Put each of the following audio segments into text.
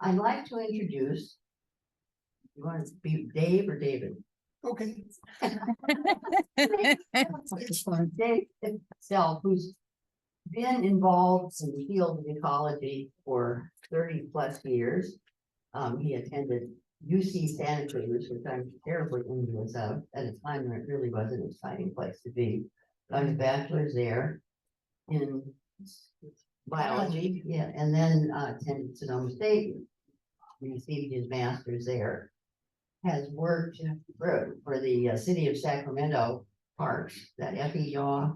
I'd like to introduce, you want to be Dave or David? Okay. Dave himself, who's been involved in the field of ecology for 30 plus years. He attended UC Santa Cruz, which I'm terribly envious of, at a time when it really was an exciting place to be. Got his bachelor's there in biology, yeah, and then attended Sonoma State, received his master's there. Has worked for the city of Sacramento Parks, that FEJA,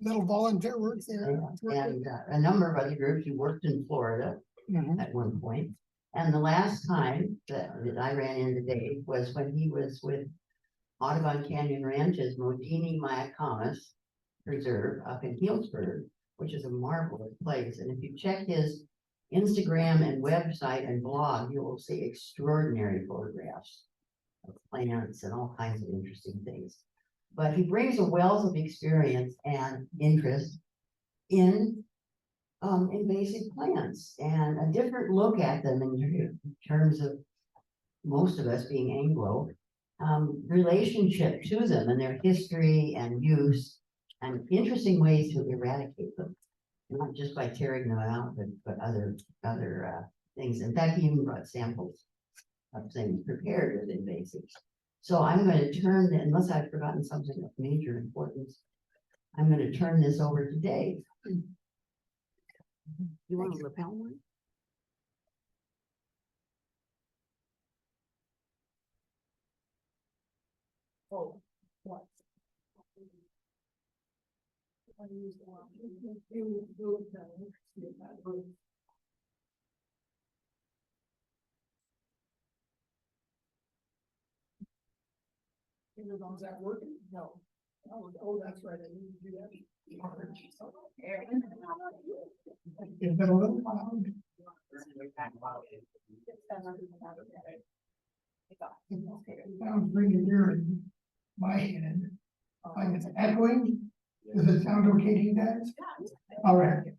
Little volunteer work there. and a number of other groups. He worked in Florida at one point. And the last time that I ran into Dave was when he was with Audubon Canyon Ranch's Modini Mayacamas Preserve up in Healdsburg, which is a marvelous place. And if you check his Instagram and website and blog, you will see extraordinary photographs of plants and all kinds of interesting things. But he brings a wealth of experience and interest in invasive plants and a different look at them in terms of most of us being Anglo, relationship to them and their history and use and interesting ways to eradicate them, not just by tearing them out, but other things. In fact, he even brought samples of things prepared with invasives. So I'm going to turn, unless I've forgotten something of major importance, I'm going to turn this over to Dave. You want a lapel one? Oh, what? Is that working? No. Oh, that's right. I need to do that. Is that a little loud? Sounds really near in my head. Like it's echoing. Does it sound okay to you guys? All right.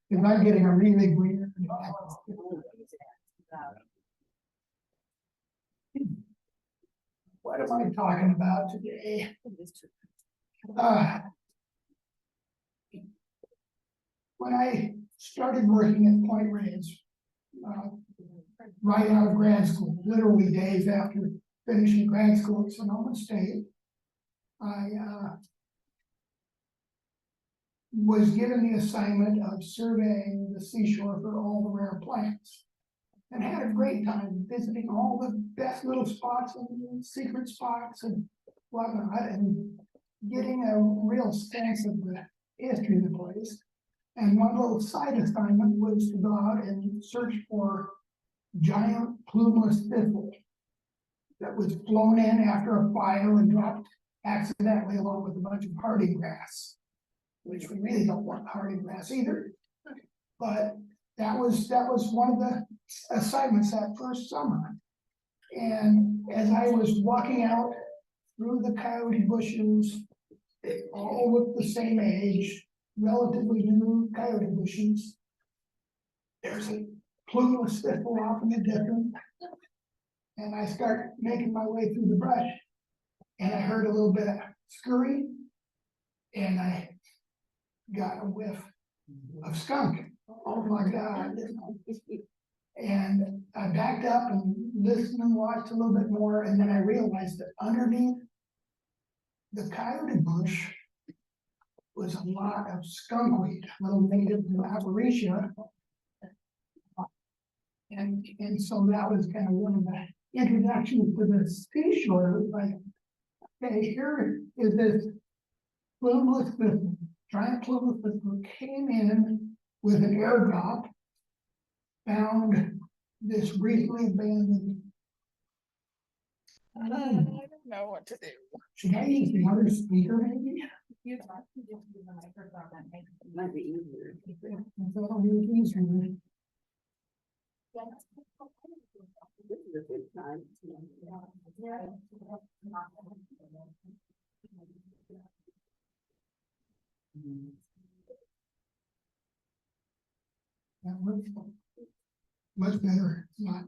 Because I'm getting a really weird echo. What am I talking about today? When I started working at Point Reyes, right out of grad school, literally days after finishing grad school at Sonoma State, I was given the assignment of surveying the seashore for all the rare plants. And had a great time visiting all the best little spots and secret spots and whatnot, and getting a real sense of the history of the place. And one little side assignment was to go out and search for giant plumeless thistle that was flown in after a fire and dropped accidentally along with a bunch of hardy grass, which we really don't want hardy grass either. But that was one of the assignments that first summer. And as I was walking out through the coyote bushes, all with the same age, relatively new coyote bushes, there's a plumeless thistle off in the distance. And I start making my way through the brush, and I heard a little bit of scurry, and I got a whiff of skunk. Oh my God. And I backed up and listened and watched a little bit more, and then I realized that underneath the coyote bush was a lot of skunkweed, little native Appalachia. And so that was kind of one of the introductions to the seashore. It was like, okay, here is this plumeless thistle, giant plumeless thistle came in with an airdrop, found this recently abandoned. I don't know what to do. Should I use the other speaker maybe? You talk to just use the microphone and make it Might be easier. I thought I'll use these ones. This is a good time. That works. much better. It's not,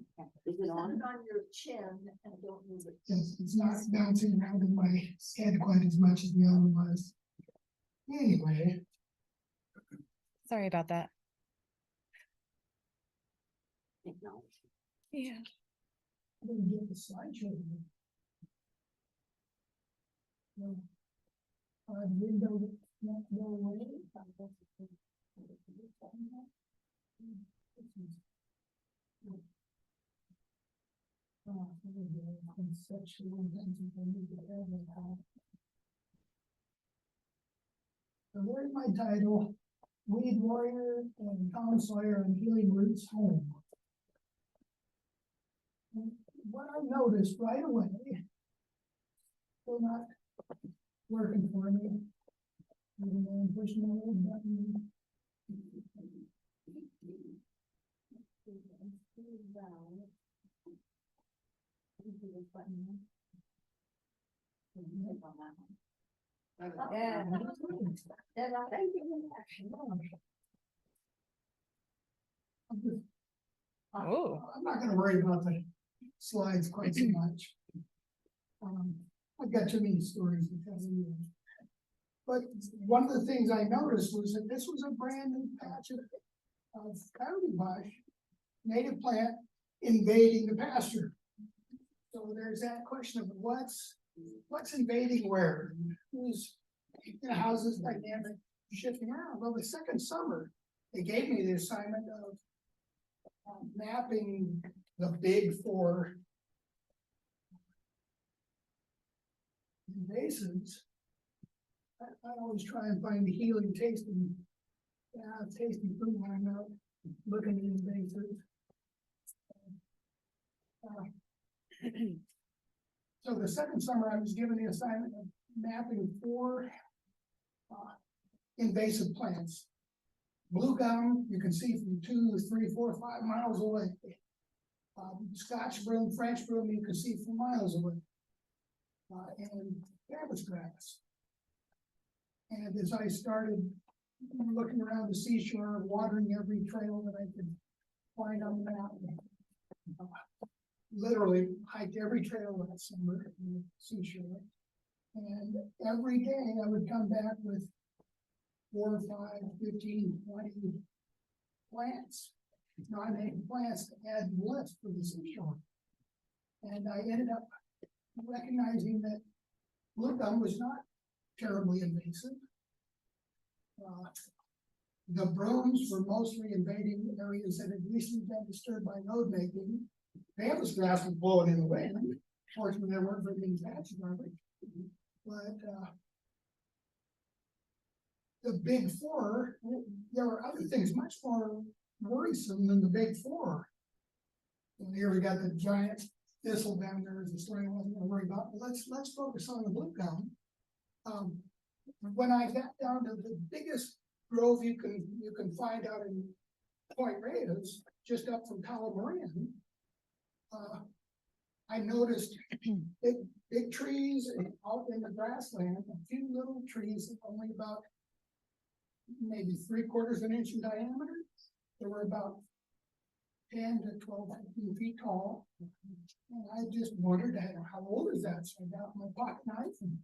Is it on? On your chin and don't move it. it's not bouncing around in my head quite as much as the other one was. Anyway, Sorry about that. Technology. Yeah. I'm gonna get the slideshow. No. Window won't go away. Conceptual things that I need to have in how. So there's my title, Weed Warrior and Tom Sawyer and Healing Roots Home. And what I noticed right away, still not working for me. Even though I'm pushing the little button. Yeah. Oh. I'm not gonna worry about the slides quite so much. I've got too many stories to tell you. But one of the things I noticed was that this was a brand new patch of coyote bush, native plant invading the pasture. So there's that question of what's invading where? Who's, how's this dynamic shifting around? Well, the second summer, they gave me the assignment of mapping the big four invasives. I always try and find the healing tasting food when I'm out looking at invasives. So the second summer, I was given the assignment of mapping four invasive plants. Blue gum, you can see from 2, 3, 4, 5 miles away. Scotch broom, French broom, you can see from miles away. And cabbage grass. And as I started looking around the seashore, watering every trail that I could find on the mountain, literally hiked every trail that summer in the seashore. And every day I would come back with 4, 5, 15, 20 plants, non-native plants to add to the list for the seashore. And I ended up recognizing that blue gum was not terribly invasive. The brooms were mostly invading areas that had recently been disturbed by road making. Bambus grass was blowing in the wind. Fortunately, there weren't very many patches of it. But the big four, there were other things much more worrisome than the big four. And here we got the giant thistle down there as a story I wasn't gonna worry about. But let's focus on the blue gum. When I got down to the biggest grove you can find out in Point Reyes, just up from Palomarian, I noticed big trees and out in the grassland, a few little trees only about maybe 3/4 of an inch in diameter. They were about 10 to 12, 15 feet tall. And I just wondered how old is that? So I got my pocket knife and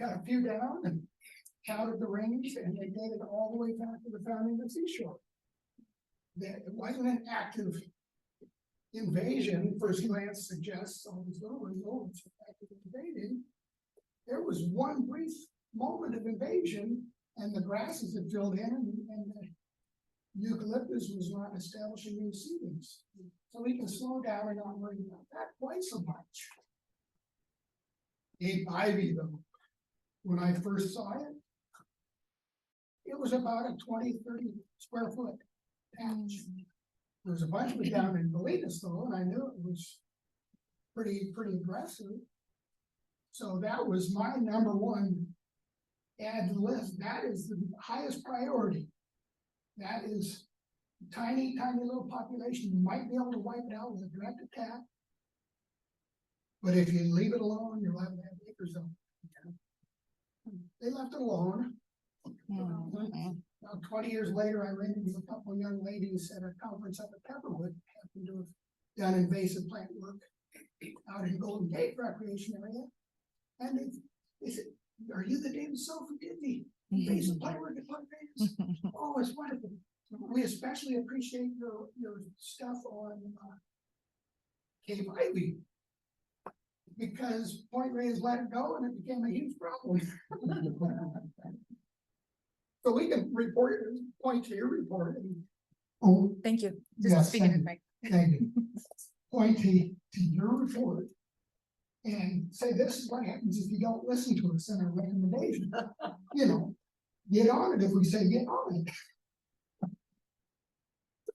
got a few down and counted the rings, and they dated all the way back to the founding of the seashore. It wasn't an active invasion, first glance suggests all these little results active invading. There was one brief moment of invasion, and the grasses had filled in, and the eucalyptus was not establishing new seedings. So we can slow down and not worry about that quite so much. Ape ivy, though, when I first saw it, it was about a 20, 30 square foot patch. There was a bunch of it down in Bolinas though, and I knew it was pretty aggressive. So that was my number one add to the list. That is the highest priority. That is tiny little population. You might be able to wipe it out with a direct attack. But if you leave it alone, you're liable to have acres of it. They left it alone. Now, 20 years later, I ran into a couple of young ladies at a conference up at Pepperwood, happened to have done invasive plant work out in Golden Gate Recreation Area. And they said, "Are you the David Sof who did the invasive plant work at Park Vegas?" "Oh, it's wonderful. We especially appreciate your stuff on Cape Ivy, because Point Reyes let it go and it became a huge problem." So we can point to your report. Oh, Thank you. Yes, Just speaking thank of you. my. thank you. Point to your report and say, this is what happens if you don't listen to us in our recommendation. You know, get on it if we say get on it.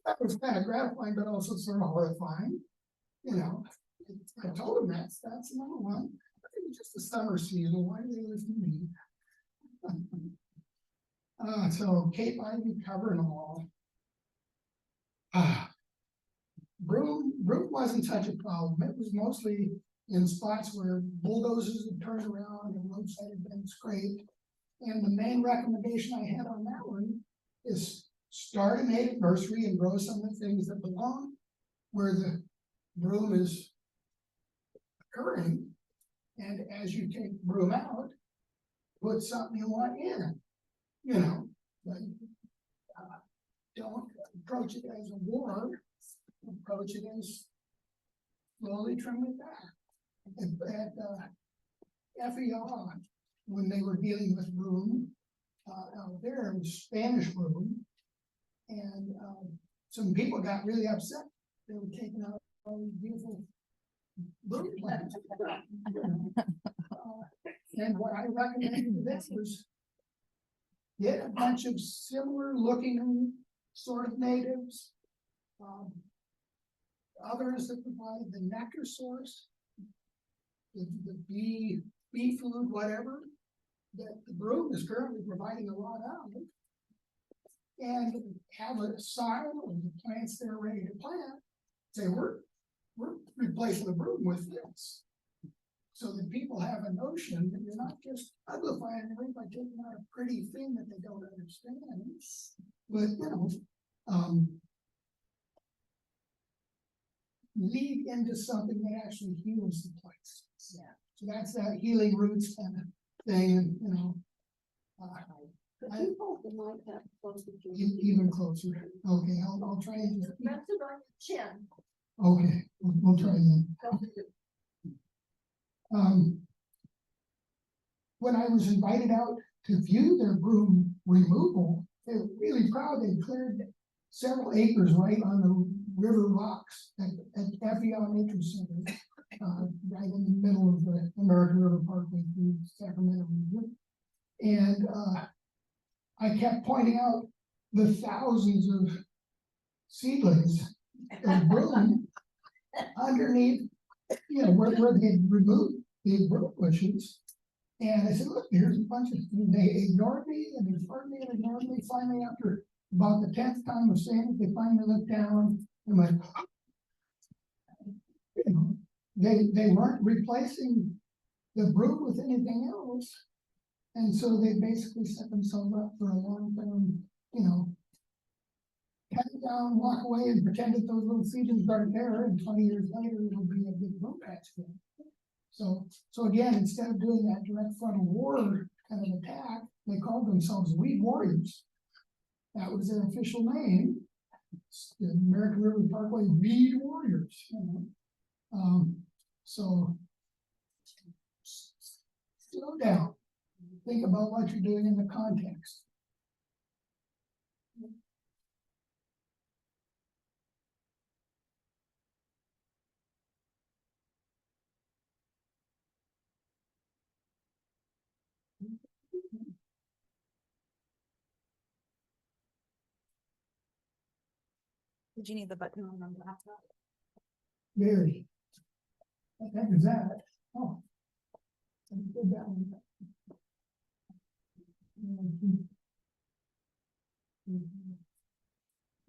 That was kind of gratifying, but also sort of horrifying. You know, I told him that's number one. I think it's just the summer season. Why do they listen to me? So Cape Ivy covering all. Broom wasn't such a problem. It was mostly in spots where bulldozers had turned around and roadside had been scraped. And the main recommendation I had on that one is start a native nursery and grow some of the things that belong where the broom is occurring. And as you take broom out, put something you want in. You know, but don't approach it as a war. Approach it as slowly trim it back. At FER, when they were dealing with broom out there, it was Spanish broom, and some people got really upset. They were taking out all these beautiful broom plants. And what I recommended to them was get a bunch of similar looking sort of natives, others that provide the nectar source, the bee food, whatever, that the broom is currently providing a lot of, and have a sign of the plants they're ready to plant, say we're replacing the broom with this. So that people have a notion that you're not just uglifying everything by taking out a pretty thing that they don't understand. But, you know, lead into something that actually heals the place. Yeah. So that's that healing roots kind of thing, and, you know. Even closer. Okay, I'll try and just. Rest it on your chin. Okay, we'll try that. When I was invited out to view their broom removal, they were really proud. They cleared several acres right on the river rocks at FER Nature Center, right in the middle of the American River Parkway through Sacramento region. And I kept pointing out the thousands of seedlings of broom underneath, you know, where they removed the broom bushes. And I said, look, here's a bunch of, they ignored me and ignored me and ignored me. Finally, after about the 10th time of saying it, they finally looked down and went, you know, they weren't replacing the broom with anything else. And so they basically set themselves up for a long-term, you know, cut it down, walk away and pretend that those little seedlings aren't there, and 20 years later it'll be a big broom patch again. So again, instead of doing that direct frontal war kind of attack, they called themselves Weed Warriors. That was their official name. It's the American River Parkway Weed Warriors. You know? So slow down. Think about what you're doing in the context. Did you need the button on the laptop? Very. What the heck is that? Oh. Put that one.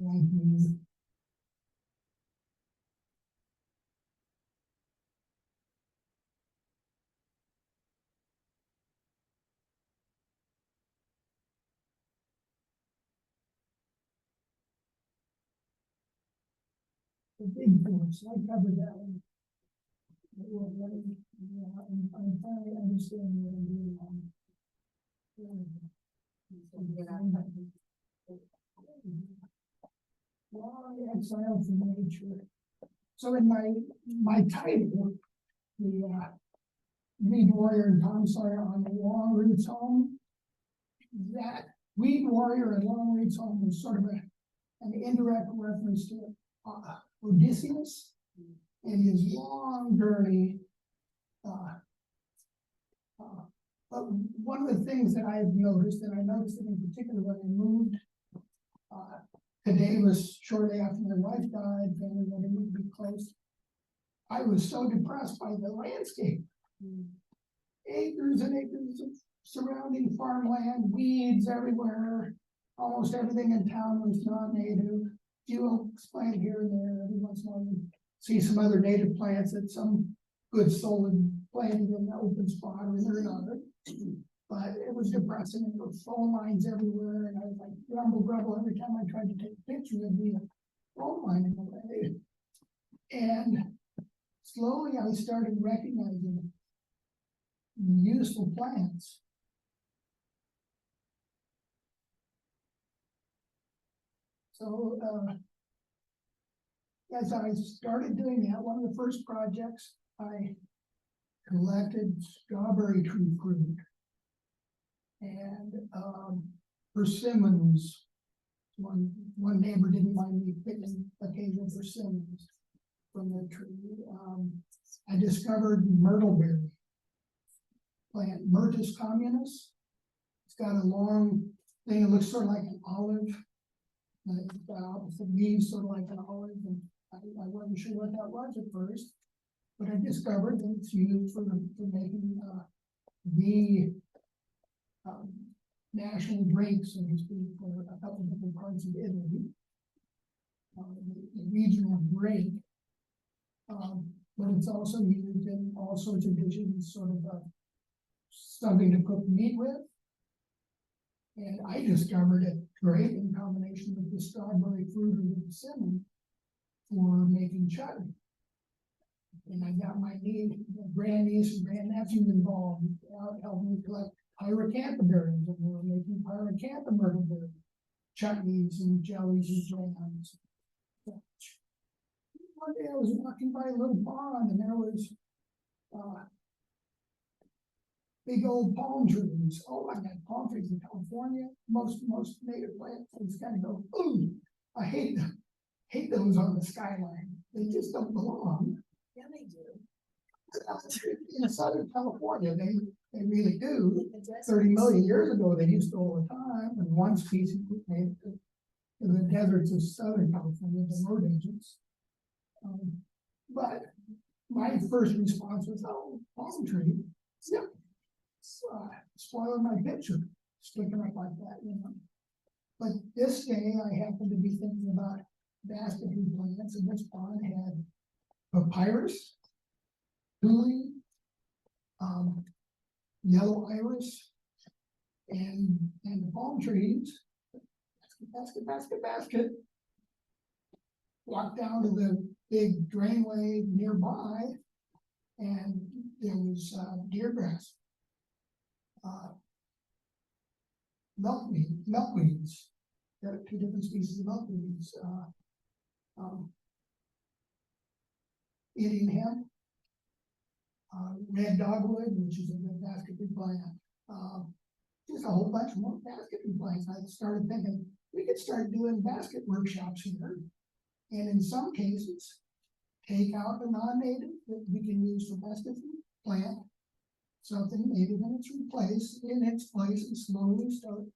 Thank you. the big forest, I covered that one. Yeah, I'm finally understanding what I'm doing on. Long exile from nature. So in my title, the Weed Warrior and Tom Sawyer on the Long Roots Home, that Weed Warrior and Long Roots Home was sort of an indirect reference to Odysseus and his long journey. But one of the things that I've noticed, and I noticed it in particular when I moved to Davis shortly after my wife died, family wanted me to be close. I was so depressed by the landscape. Acres and acres of surrounding farmland, weeds everywhere. Almost everything in town was non-native. Few oaks planted here and there. Every once in a while you see some other native plants that some good soul had planted in the open spot or another. But it was depressing, and there were phone lines everywhere, and I was like grumble every time I tried to take a picture, there'd be a phone line in the way. And slowly I started recognizing useful plants. So as I started doing that, one of the first projects, I collected strawberry tree fruit and persimmons. One neighbor didn't mind me picking occasional persimmons from the tree. I discovered myrtleberry plant, Myrtus communis. It's got a long thing. It looks sort of like an olive. The leaves sort of like an olive, and I wasn't sure what that was at first, but I discovered that it's used for making the national drink, so to speak, for a couple of different parts of Italy. The regional drink, but it's also used in all sorts of dishes, sort of something to cook meat with. And I discovered it great in combination with the strawberry fruit or the persimmon for making chutney. And I got my grandniece and grandnephew involved, helping me collect pyracantha berries, and we were making pyracantha myrtleberry chutneys and jellies and jams. One day I was walking by a little pond, and there was big old palm trees. Oh, I got palm trees in California. Most native plants kind of go, ooh, I hate those on the skyline. They just don't belong. Yeah, they do. In Southern California, they really do. 30 million years ago, they used to all the time, and one species was named in the deserts of Southern California, the road agents. But my first response was, oh, palm tree. Yeah. Spoiling my picture, sticking up like that, you know. But this day I happened to be thinking about basketry plants, and this pond had papyrus, tule, yellow iris, and the palm trees. Basket. Walked down to the big drainway nearby, and there was deer grass. Milkweeds. There are two different species of milkweeds. Indian hemp, red dogwood, which is a good basketry plant. Just a whole bunch more basketry plants. I started thinking we could start doing basket workshops here, and in some cases, take out the non-native that we can use for basketry plant. Something native in its place, and slowly start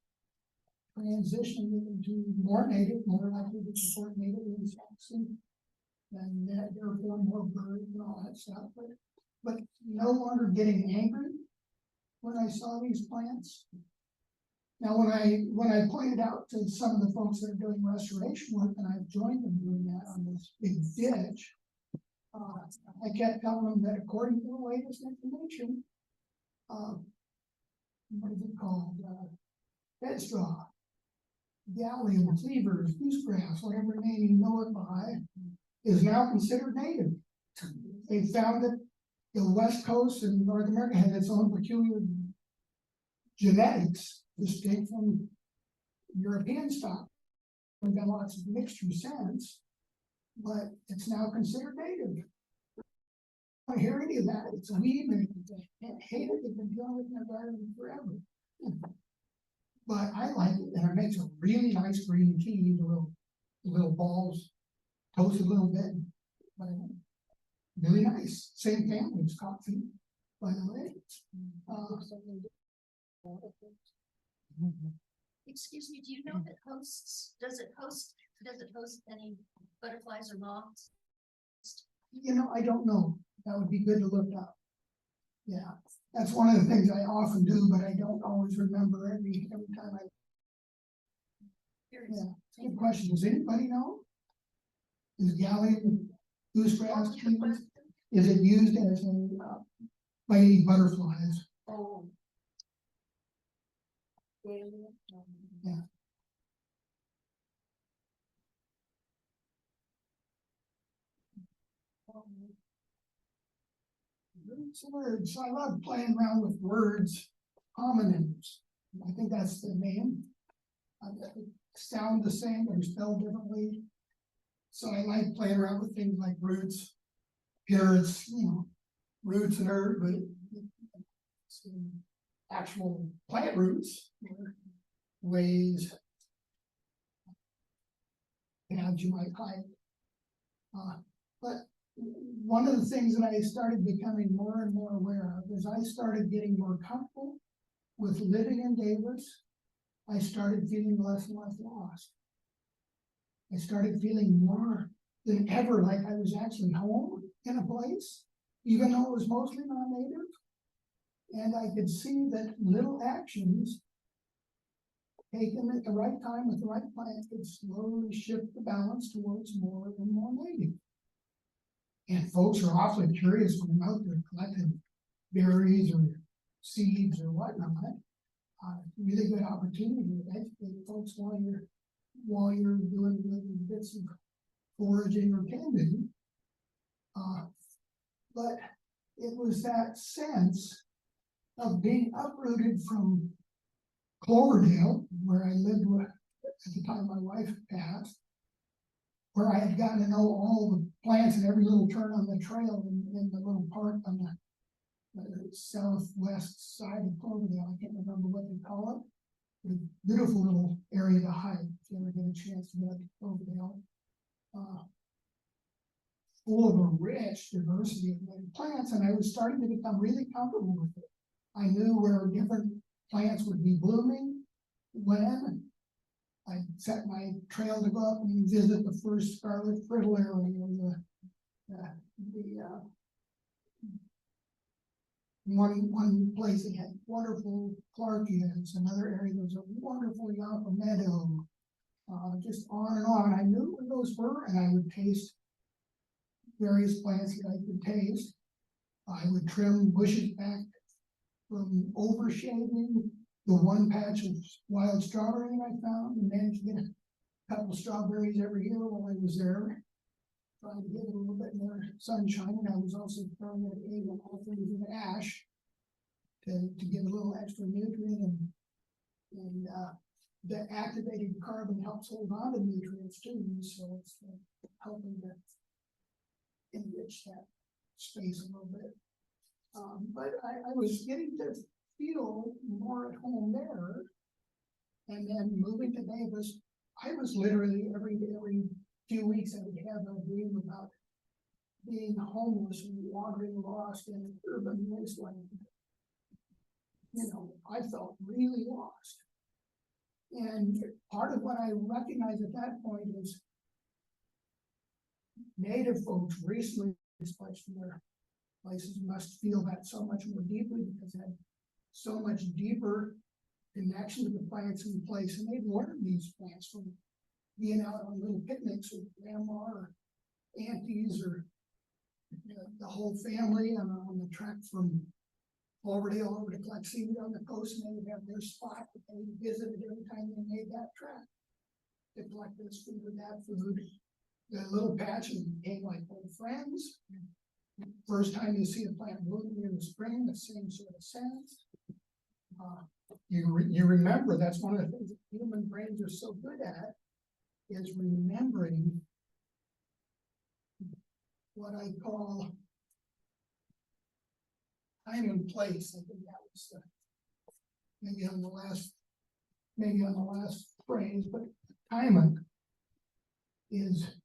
transitioning it into more native, more likely to support native insects, and therefore more birds and all that stuff. But no longer getting angry when I saw these plants. Now, when I pointed out to some of the folks that are doing restoration work, and I've joined them doing that on this big ditch, I kept telling them that according to the latest information, what is it called? Bed straw, gallium, cleavers, goosegrass, whatever name you know it by, is now considered native. They found that the West Coast and North America had its own peculiar genetics, distinct from European stock. We've got lots of mixture since, but it's now considered native. I don't hear any of that. It's a weed, and I hate it. They've been dealing with it in their garden forever. But I like it, and it makes a really nice green tea. The little balls toast a little bit, but really nice. Same family as coffee, by the way. Excuse me, do you know if it hosts, does it host any butterflies or moths? You know, I don't know. That would be good to look up. Yeah, that's one of the things I often do, but I don't always remember every time I. Yeah, good question. Does anybody know? Is gallium goosegrass trees, is it used as a by any butterflies? Oh. Yeah. It's words. I love playing around with words, homonyms. I think that's the name. They sound the same or spelled differently. So I like playing around with things like roots. Here it's, roots and herb, but it's actual plant roots, ways, and you might hide. But one of the things that I started becoming more and more aware of is I started getting more comfortable with living in Davis. I started feeling less and less lost. I started feeling more than ever like I was actually home in a place, even though it was mostly non-native. And I could see that little actions taken at the right time with the right plant could slowly shift the balance towards more and more native. And folks are awfully curious when I'm out there collecting berries or seeds or whatnot. Really good opportunity to educate folks while you're doing little bits of foraging or tending. But it was that sense of being uprooted from Cloverdale, where I lived with at the time my wife passed, where I had gotten to know all the plants and every little turn on the trail in the little park on the southwest side of Cloverdale. I can't remember what they call it. A beautiful little area to hide if you ever get a chance to get up to Cloverdale. Full of a rich diversity of native plants, and I was starting to become really comfortable with it. I knew where different plants would be blooming, when. I set my trail to go up and visit the first scarlet fritillary, one place that had wonderful clarkias, another area there was a wonderful yapa meadow, just on and on. I knew where those were, and I would taste various plants that I could taste. I would trim bushes back from overshading the one patch of wild strawberry that I found, and managed to get a couple of strawberries every year while I was there, trying to get a little bit more sunshine. And I was also throwing in all things in ash to get a little extra nutrient, and the activated carbon helps hold on to nutrients too, so it's helping to enrich that space a little bit. But I was getting to feel more at home there, and then moving to Davis, I was literally every few weeks I would have a dream about being homeless and wandering lost in an urban wasteland. I felt really lost. And part of what I recognized at that point is native folks recently displaced from their places must feel that so much more deeply, because they had so much deeper connection to the plants in the place, and they'd learned these plants from being out on little picnics with grandma or aunties or the whole family on the trek from Cloverdale over to collect seaweed on the coast, and they would have their spot that they visited every time they made that trek to collect this food or that food. The little patch and hang friends. First time you see a plant blooming in the spring, the same sort of sense. You remember, that's one of the things that human brains are so good at, is remembering what I call time and place. I think that was maybe on the last phrase, but timing is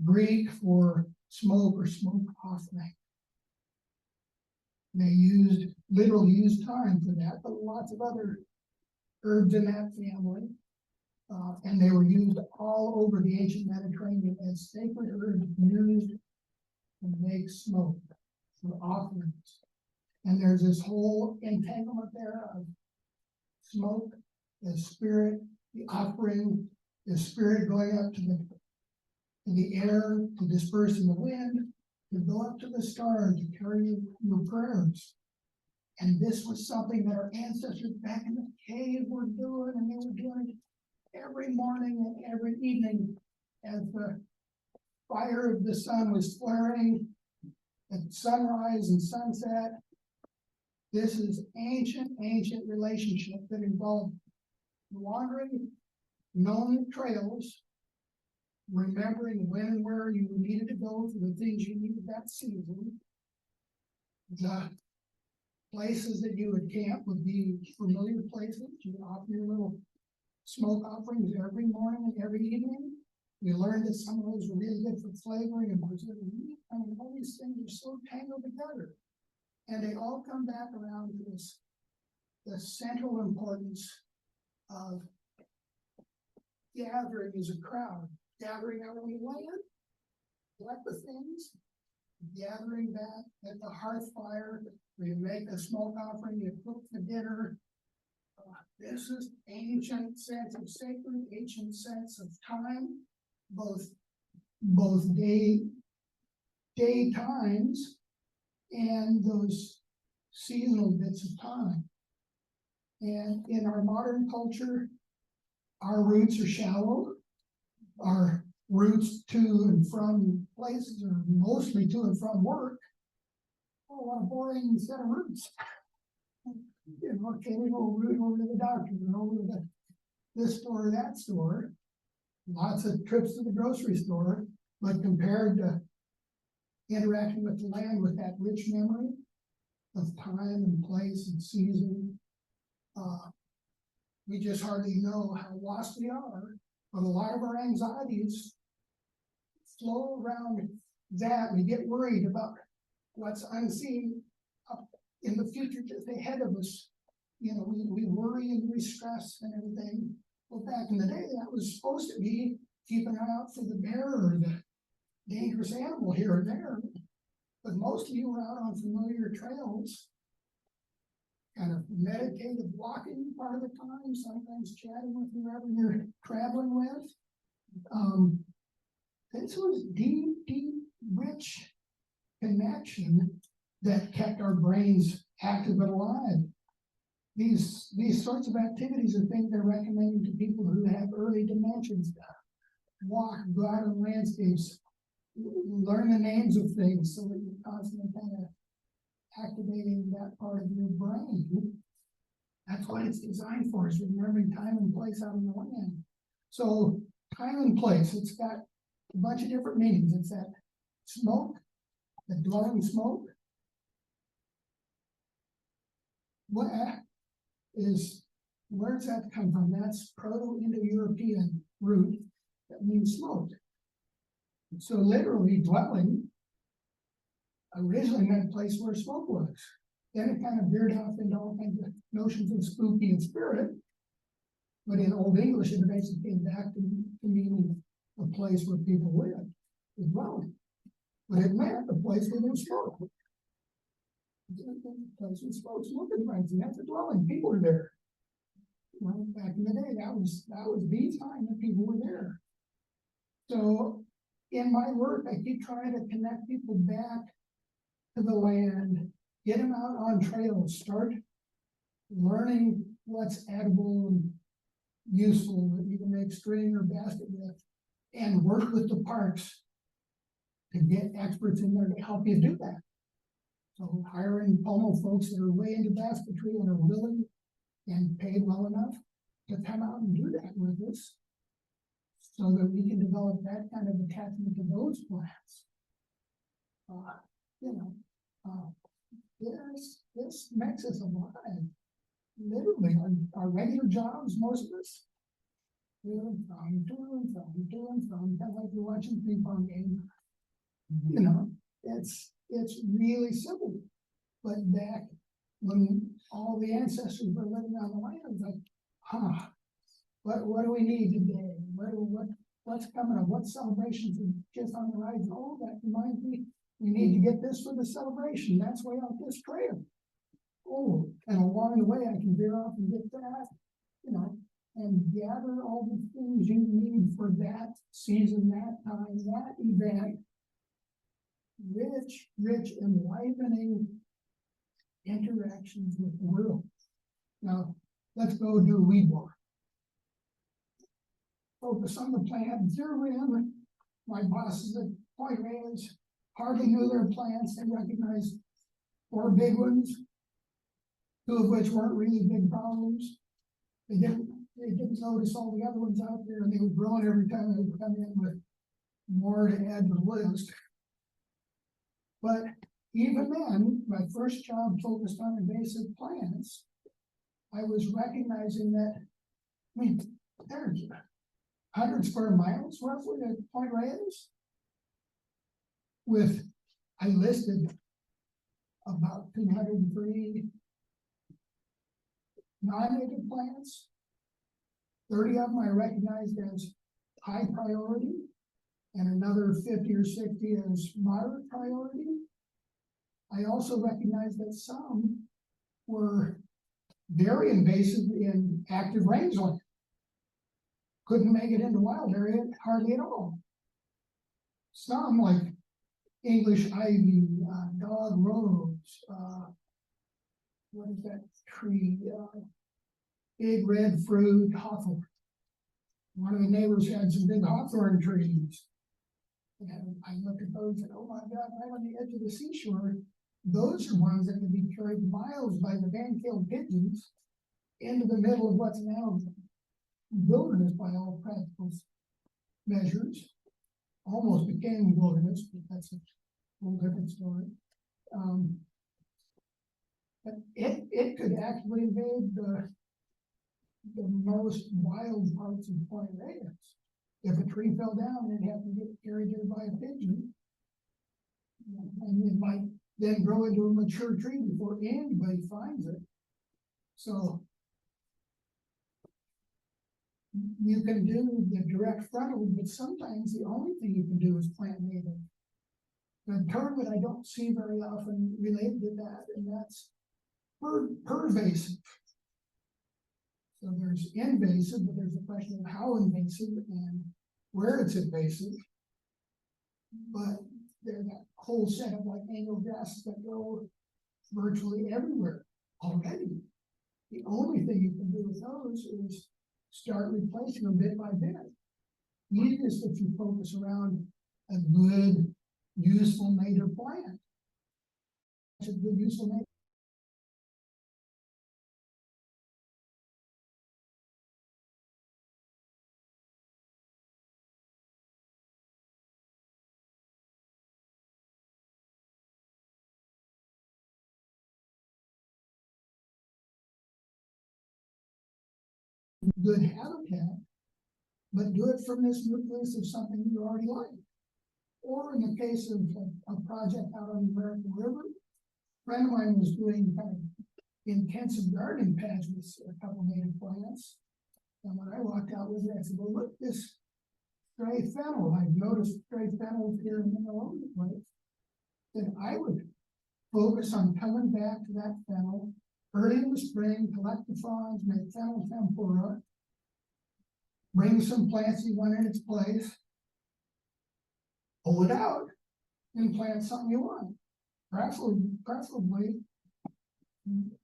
Greek for smoke or smoke offering. They literally used time for that, but lots of other herbs in that family. And they were used all over the ancient Mediterranean as sacred herbs used to make smoke for offerings. And there's this whole entanglement there of smoke, the spirit, the offering, the spirit going up to the air, to disperse in the wind, to go up to the stars, to carry your prayers. And this was something that our ancestors back in the cave were doing, and they were doing it every morning and every evening as the fire of the sun was flaring at sunrise and sunset. This is ancient relationship that involved wandering known trails, remembering when and where you needed to go for the things you needed that season. The places that you would camp would be familiar places. You would offer your little smoke offerings every morning and every evening. We learned that some of those were really good for flavoring and preserving meat. I mean, all these things are so tangled together. And they all come back around to this, the central importance of gathering as a crowd, gathering out on the land, collect the things, gathering back at the hearth fire, where you make a smoke offering, you cook the dinner. This is ancient sense of sacred, ancient sense of time, both day times and those seasonal bits of time. And in our modern culture, our roots are shallow. Our routes to and from places are mostly to and from work. Oh, what a boring set of routes. You know, occasional route over to the doctor and over to this store or that store. Lots of trips to the grocery store, but compared to interacting with the land with that rich memory of time and place and season, we just hardly know how lost we are. But a lot of our anxieties flow around that. We get worried about what's unseen up in the future just ahead of us. You know, we worry and we stress and everything. Well, back in the day, that was supposed to be keep an eye out for the bear or the dangerous animal here and there. But most of you were out on familiar trails, kind of meditative walking part of the time, sometimes chatting with whoever you're traveling with. This was deep, rich connection that kept our brains active and alive. These sorts of activities are things they're recommending to people who have early dementias. Walk, go out in landscapes, learn the names of things so that you're constantly kind of activating that part of your brain. That's what it's designed for, is remembering time and place out in the land. So time and place, it's got a bunch of different meanings. It's that smoke, the dwelling smoke. Where's that come from? That's Proto-Indo-European root that means smoke. So literally dwelling originally meant a place where smoke was. Then it kind of veered off into all kinds of notions of spooky and spirit. But in Old English, it eventually came back to meaning a place where people lived, a dwelling. But it meant a place where there was smoke. A place with smoke, smoking friends, and that's a dwelling. People were there. Well, back in the day, that was the time that people were there. So in my work, I keep trying to connect people back to the land, get them out on trails, start learning what's edible and useful that you can make string or basket with, and work with the parks to get experts in there to help you do that. So hiring pommel folks that are way into basketry and are willing and paid well enough to come out and do that with us, so that we can develop that kind of attachment to those plants. You know, this makes us alive. Literally, our regular jobs, most of us, doing from, kind of like you're watching ping pong game. You know, it's really simple. But back when all the ancestors were living on the land, it's like, what do we need today? What's coming up? What celebrations are just on the horizon? Oh, that reminds me, we need to get this for the celebration. That's way out this trail. Oh, and along the way, I can veer off and get that, you know, and gather all the things you need for that season, that time, that event. Rich, enlivening interactions with the world. Now, let's go do weed walk. Focus on the plant, zero in. My bosses at Point Reyes hardly knew their plants. They recognized 4 big ones, 2 of which weren't really big problems. They didn't notice all the other ones out there, and they were growing every time they would come in with more to add to the list. But even then, my first job focused on invasive plants, I was recognizing that, I mean, there's 100 square miles roughly at Point Reyes. I listed about 203 non-native plants. 30 of them I recognized as high priority, and another 50 or 60 as moderate priority. I also recognized that some were very invasive in active rangeland. Couldn't make it into wild area hardly at all. Some, like English ivy, dog rose, what is that tree? Big red fruit hawthorn. One of the neighbors had some big hawthorn trees. And I looked at those and, oh my God, right on the edge of the seashore, those are ones that can be carried miles by the van-killed pigeons into the middle of what's now wilderness by all practical measures. Almost became wilderness, but that's a whole different story. But it could actually invade the most wild parts of Point Reyes. If a tree fell down, it'd have to get carried there by a pigeon. And it might then grow into a mature tree before anybody finds it. So you can do the direct frontal, but sometimes the only thing you can do is plant native. The term that I don't see very often related to that, and that's pervasive. So there's invasive, but there's a question of how invasive and where it's invasive. But there's that whole set of like annual grasses that go virtually everywhere already. The only thing you can do with those is start replacing them bit by bit. Easiest if you focus around a good, useful native plant. It's a good, useful native. Good habitat, but do it from this nucleus of something you already like. Or in the case of a project out on the American River, a friend of mine was doing kind of intensive gardening patch with a couple native plants. And when I walked out with it, I said, well, look, this stray fennel, I've noticed stray fennels here and there all over the place. Then I would focus on coming back to that fennel early in the spring, collect the fronds, make fennel tempura, bring some plants you want in its place, pull it out, and plant something you want. Preferably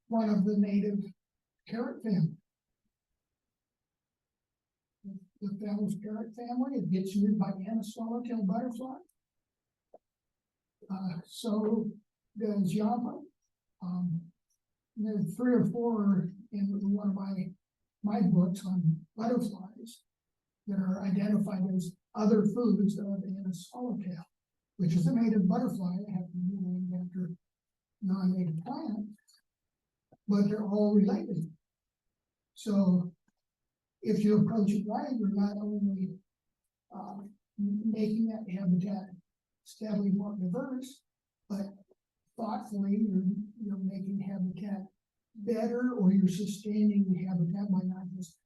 one of the native carrot family. The fennel's carrot family, it gets used by Anna swallowtail butterfly. So does Java. There's 3 or 4 in one of my books on butterflies that are identified as other foods of a swallowtail, which is a native butterfly that happens to be named after non-native plant, but they're all related. So if you approach it right, you're not only making that habitat steadily more diverse, but thoughtfully you're making habitat better, or you're sustaining the habitat by not just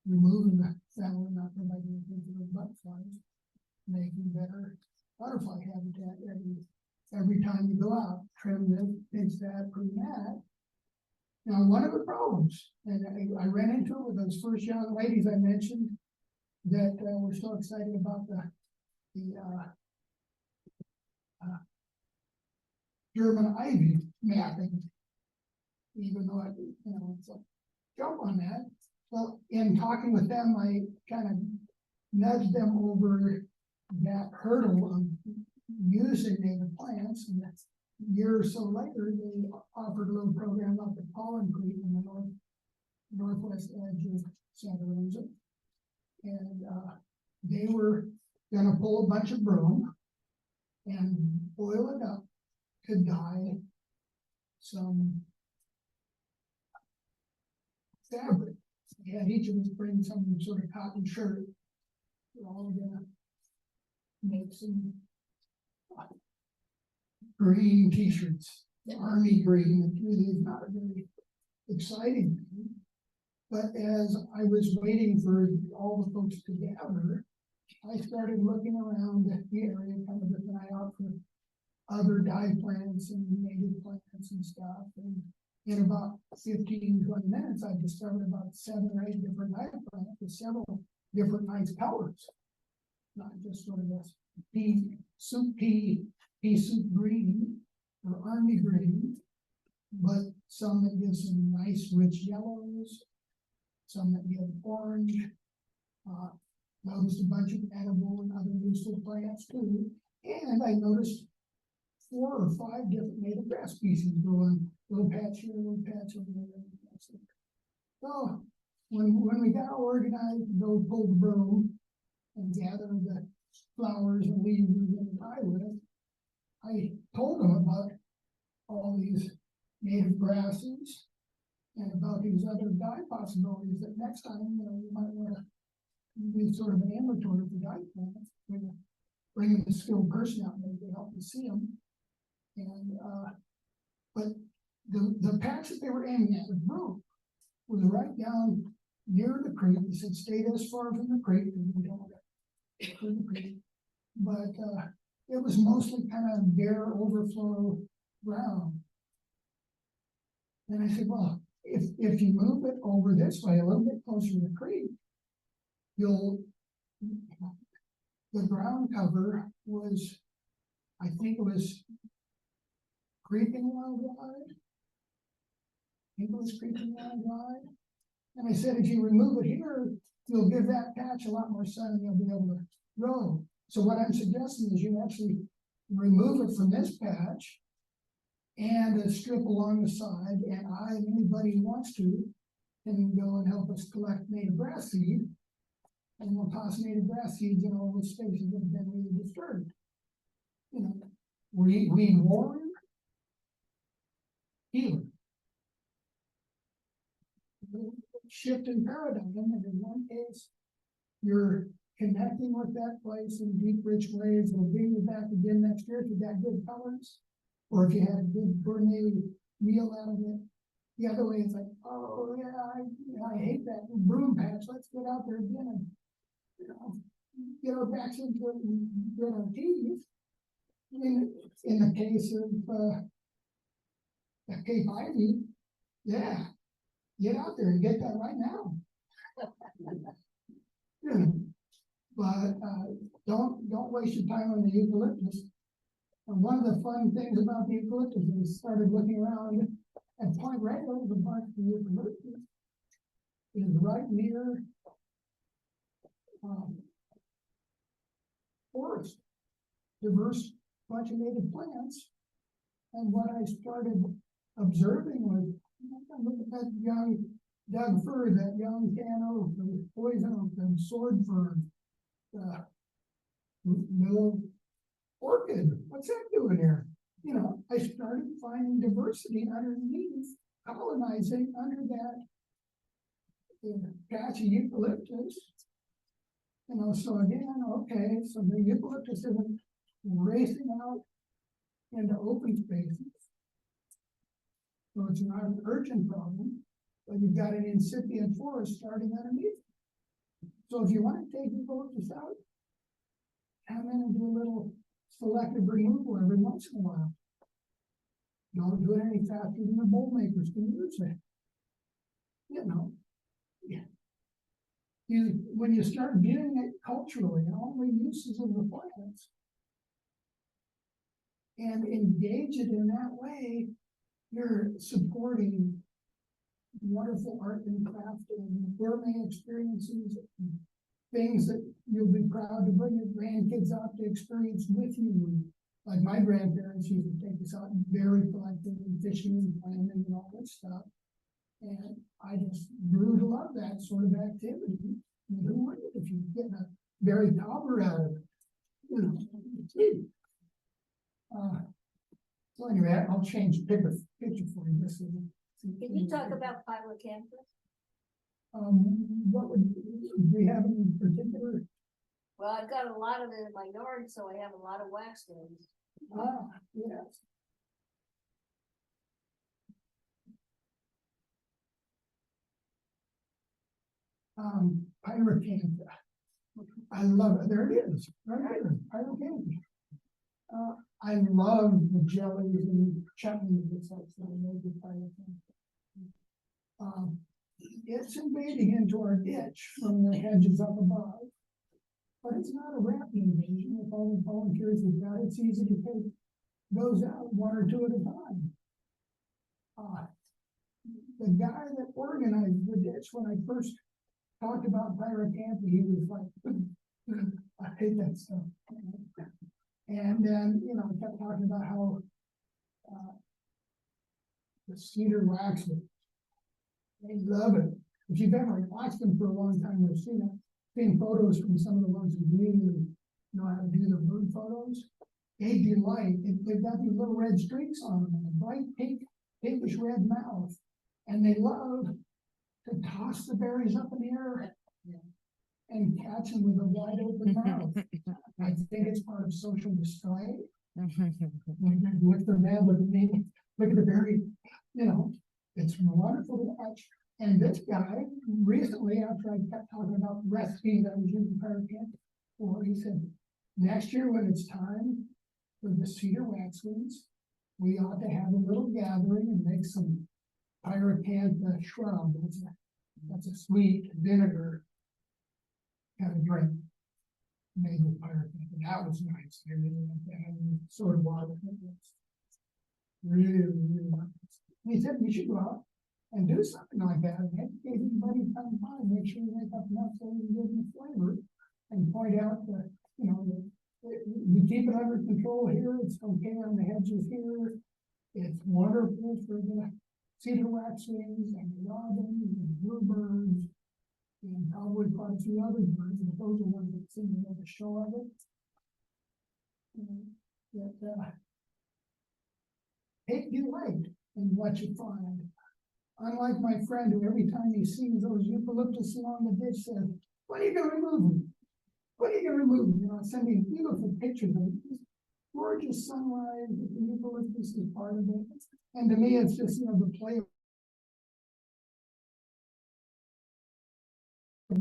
removing the fallow, not providing anything for the butterflies, making better butterfly habitat every time you go out, trim this, pinch that, prune that. Now, one of the problems, and I ran into it with those first young ladies I mentioned that were so excited about the German ivy mapping, even though it's like, jump on that. Well, in talking with them, I kind of nudged them over that hurdle of using native plants, and that's a year or so later, they offered a little program up at Pollen Creek in the northwest edge of Santa Rosa. And they were gonna pull a bunch of broom and boil it up to dye some fabric. They had each of us bring some sort of cotton shirt. We're all gonna make some green t-shirts, the army green, that really is not a very exciting thing. But as I was waiting for all the folks to gather, I started looking around the area, kind of with an eye out for other dye plants and native plants and stuff. And in about 15, 20 minutes, I discovered about 7 or 8 different dye plants with several different nice colors. Not just sort of this pea soup green or army green, but some that give some nice rich yellows, some that give orange. Noticed a bunch of edible and other useful plants too. And I noticed 4 or 5 different native grass species growing, little patch here, little patch over there. So when we got organized to go pull the broom and gather the flowers and leaves we were going to dye with, I told them about all these native grasses and about these other dye possibilities, that next time, you might want to do sort of an inventory for dye plants, bring a skilled person out maybe to help you see them. And but the patch that they were aiming at with broom was right down near the creek. They said stay this far from the creek, because we don't want to through the creek. But it was mostly kind of bare overflow ground. And I said, well, if you move it over this way a little bit closer to the creek, the ground cover was, I think it was creeping along wide. And I said, if you remove it here, you'll give that patch a lot more sun and you'll be able to grow. So what I'm suggesting is you actually remove it from this patch and a strip along the side, and anybody who wants to, can go and help us collect native grass seed, and we'll toss native grass seeds in all those spaces that have been really disturbed. Weed warrior, healer. Shift in paradigm, and in one case, you're connecting with that place in deep, rich ways. It'll bring you back again next year if you got good colors, or if you had a good gourmet meal out of it. The other way, it's like, oh yeah, I hate that broom patch. Let's get out there again and get our backs into it and get our teeth. In the case of Cape Ivy, yeah, get out there and get that right now. But don't waste your time on the eucalyptus. And one of the fun things about the eucalyptus is started looking around at Point Reyes, the bunch of the eucalyptus is right near forest, diverse bunch of native plants. And what I started observing was, look at that young Doug fir, that young tan oak, the poison oak, the sword fern, the orchid. What's that doing here? You know, I started finding diversity underneath, colonizing under that patch of eucalyptus. You know, so again, okay, so the eucalyptus isn't racing out into open spaces. So it's not an urgent problem, but you've got an incipient forest starting underneath. So if you want to take eucalyptus out, come in and do a little selective removal every once in a while. Don't do it any faster than the bowl makers can use it. You know, yeah. When you start viewing it culturally, all the uses of the plants, and engage it in that way, you're supporting wonderful art and craft and learning experiences, and things that you'll be proud to bring your grandkids out to experience with you. Like my grandparents used to take us out and berry collecting and fishing and planting and all that stuff. And I just grew to love that sort of activity. And who wouldn't if you get a berry cobbler out of it? You know, so anyway, I'll change the picture for you. Just so Can you talk about phylocanthus? What would, do we have any particular? Well, I've got a lot of it in my yard, so I have a lot of waxwings. Yes. Pyracantha. I love it. There it is. Right there. Pyracantha. I love the jellies and chutneys and such that I made with pyracantha. It's invading into our ditch from the hedges up above. But it's not a rapid invasion. With all the volunteers we've got, it's easy to take those out one or two at a time. The guy that organized the ditch, when I first talked about pyracantha, he was like, I hate that stuff. And then, you know, I kept talking about how the cedar waxwood, they love it. If you've ever watched them for a long time, you've seen it. Seen photos from some of the ones who really know how to do their bird photos. They delight. They've got these little red streaks on them and a bright pink, pinkish red mouth. And they love to toss the berries up in the air and catch them with a wide open mouth. I think it's part of social display. Look at the man, look at me, look at the berry. You know, it's wonderful to watch. And this guy, recently, after I kept talking about recipes I was using pyracantha for, he said, next year when it's time for the cedar waxwings, we ought to have a little gathering and make some pyracantha shrub. That's a sweet vinegar kind of drink made with pyracantha. That was nice. I really like that. I mean, sort of water. Really, really nice. And he said we should go out and do something like that, and educate everybody come by, make sure you make up enough so you give them flavor, and point out that, you know, we keep it under control here, it's okay on the hedges here, it's wonderful for the cedar waxwings and the robins and bluebirds, and probably quite a few other birds, but those are ones that seem to make a show of it. Take delight in what you find. Unlike my friend who every time he sees those eucalyptus along the ditch says, when are you going to remove them? When are you going to remove them? You know, sending beautiful pictures of gorgeous sunrise, the eucalyptus is part of it. And to me, it's just, you know, the play of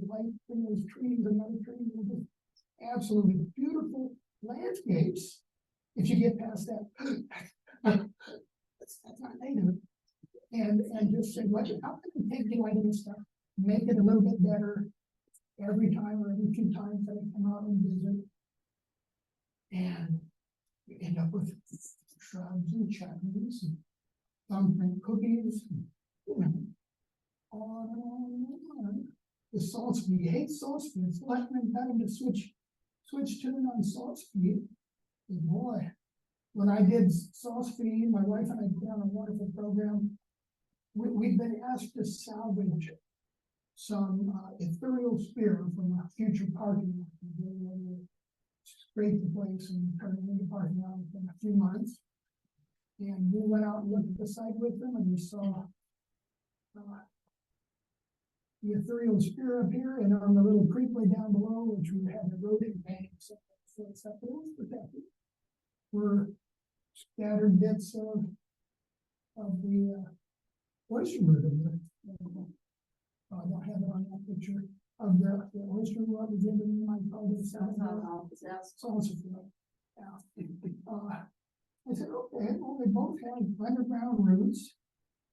light in those trees and other trees, and just absolutely beautiful landscapes. If you get past that, that's not native. And just say, what, how can we take delight in this stuff, make it a little bit better every time or every few times that I come out and visit. And you end up with shrubs and chutneys and thumbprint cookies, and, you know, on and on and on. The salt speed, you hate salt speed. It's like having to switch tune on salt speed. And boy, when I did salsify, my wife and I put on a wonderful program. We've been asked to salvage some ethereal spear from a future parking lot. Scrape the place and turn it into parking lot in a few months. And we went out and looked at the site with them, and we saw the ethereal spear up here, and on the little creekway down below, which we had eroding banks, so it's up there, was protected, were scattered bits of the oyster root. I don't have it on that picture of the oyster root was in the my public salsa. I said, okay, well, they both have underground roots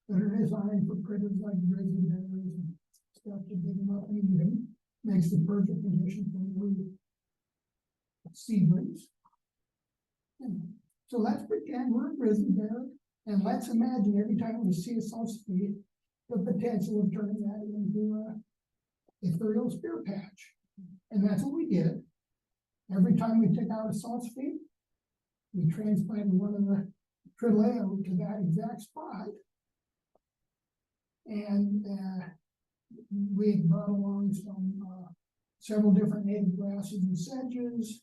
that are designed for critters like grizzly bears and stuff to dig them up and eat them. Makes the perfect condition for root seedlings. So let's pretend we're a grizzly bear, and let's imagine every time we see a salsify, the potential of turning that into a ethereal spear patch. And that's what we did. Every time we took out a salsify, we transplanted one of the Achillea to that exact spot. And we brought along several different native grasses and sedges.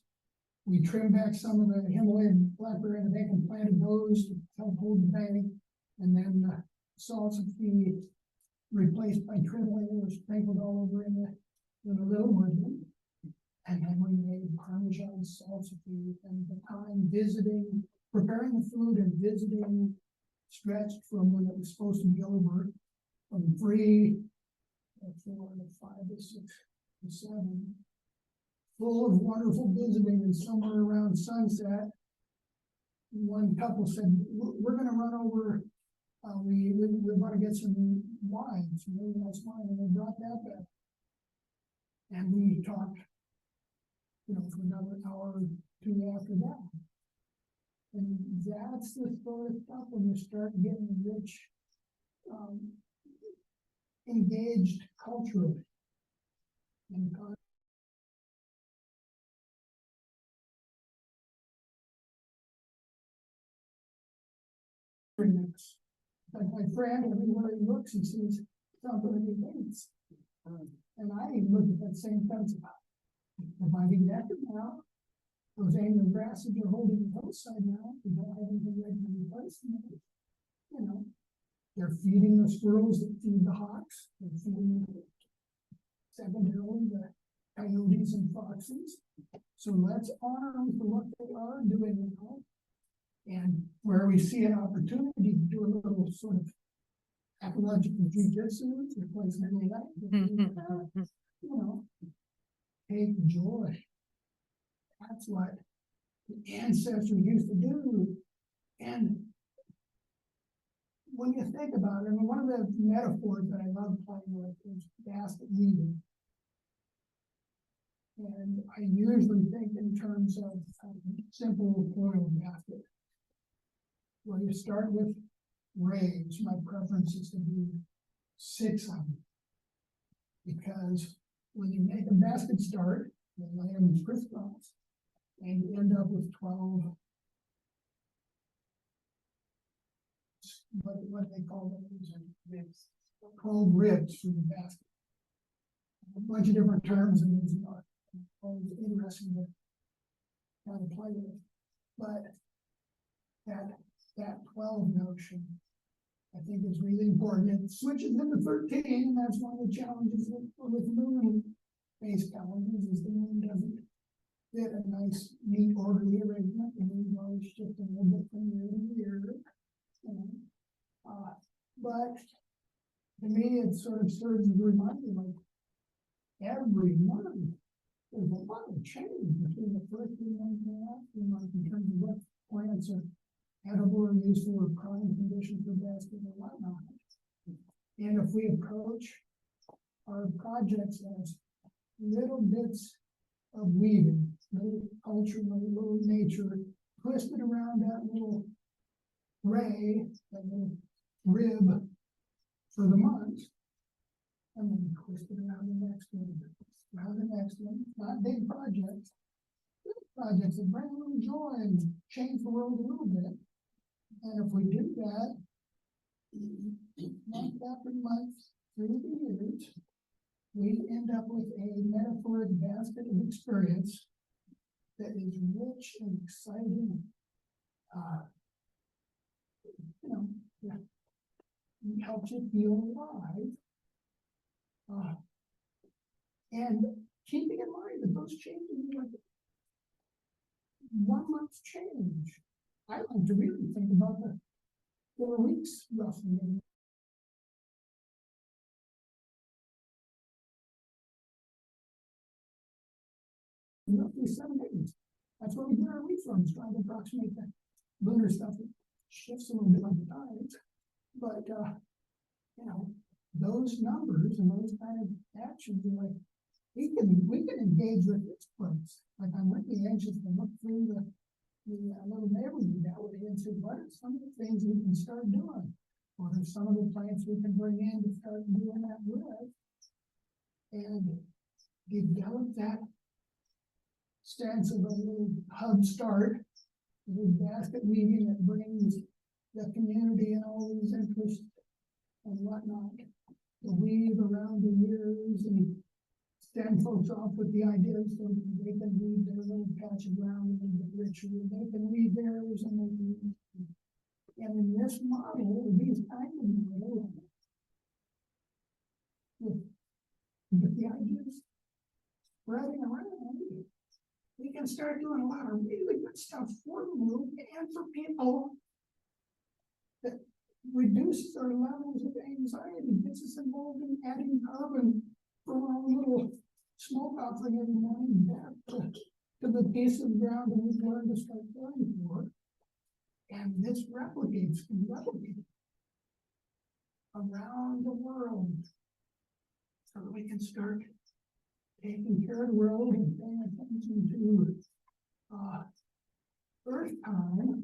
We trimmed back some of the Himalayan blackberry and bank and planted those to help hold the bank. And then the salsify replaced by Achillea were sprinkled all over in a little woodland. And then we made Parmesan salsify, and the time visiting, preparing the food and visiting stretched from when it was supposed to be over, from 3 to 4 to 5 to 6 to 7, full of wonderful visiting. And somewhere around sunset, one couple said, we're going to run over, we want to get some wine, some really nice wine, and they brought that back. And we talked, for another hour or two after that. And that's the sort of stuff when you start getting rich, engaged culturally. Like my friend, everywhere he looks, he sees something he thinks. And I look at that same fence about. If I get active now, those annual grasses are holding the hillside now, we don't have anything ready to replace them. They're feeding the squirrels that feed the hawks, they're feeding secondarily the coyotes and foxes. So let's honor them for what they are doing now. And where we see an opportunity to do a little sort of ecological jujitsu, replacement of that, take joy. That's what the ancestors used to do. And when you think about it, one of the metaphors that I love playing with is basket weaving. And I usually think in terms of simple coil basket, where you start with rays. My preference is to do 6 of them, because when you make a basket start, you lay them crisscross, and you end up with 12. What do they call them? Ribs. 12 ribs for the basket. A bunch of different terms, and it's not always interesting to kind of play with. But that 12 notion, I think, is really important. It switches into 13, and that's one of the challenges with moon-based calendars, is the moon doesn't fit a nice, neat, orderly arrangement. The moon's always shifting a little bit from year to year. But to me, it sort of serves as a reminder, like every month, there's a lot of change between the first 3 months and the last 3 months in terms of what plants are edible or useful or prime condition for basket or whatnot. And if we approach our projects as little bits of weaving, little culture, little nature, twisted around that little ray, that little rib for the month, and then twist it around the next one, not big projects, projects that bring a little joy and change the world a little bit. And if we do that, month after month through the years, we end up with a metaphoric basket of experience that is rich and exciting. You know, that helps you feel alive. And keeping in mind that those changes are like 1 month's change. I like to really think about the 4 weeks roughly. Roughly 7 days. That's where we get our reforms, trying to approximate that lunar stuff. It shifts a little bit on the tides. But, you know, those numbers and those kind of actions are like, we can engage with this place. Like I'm really anxious to look through the little neighborhood that way and say, what are some of the things we can start doing? What are some of the plants we can bring in to start doing that with? And develop that sense of a little hub start, a little basket meeting that brings the community and all these interests and whatnot to weave around the years and send folks off with the ideas so they can read their little patch of ground and the ritual. They can read theirs and they can. And in this model, these kind of models, with the ideas spreading around, we can start doing a lot of really good stuff for the group and for people that reduces our levels of anxiety, gets us involved in adding carbon from our little smoke offering every morning back to the piece of ground that we've learned to start caring for. And this can replicate around the world so that we can start taking care of the world and paying attention to Earth time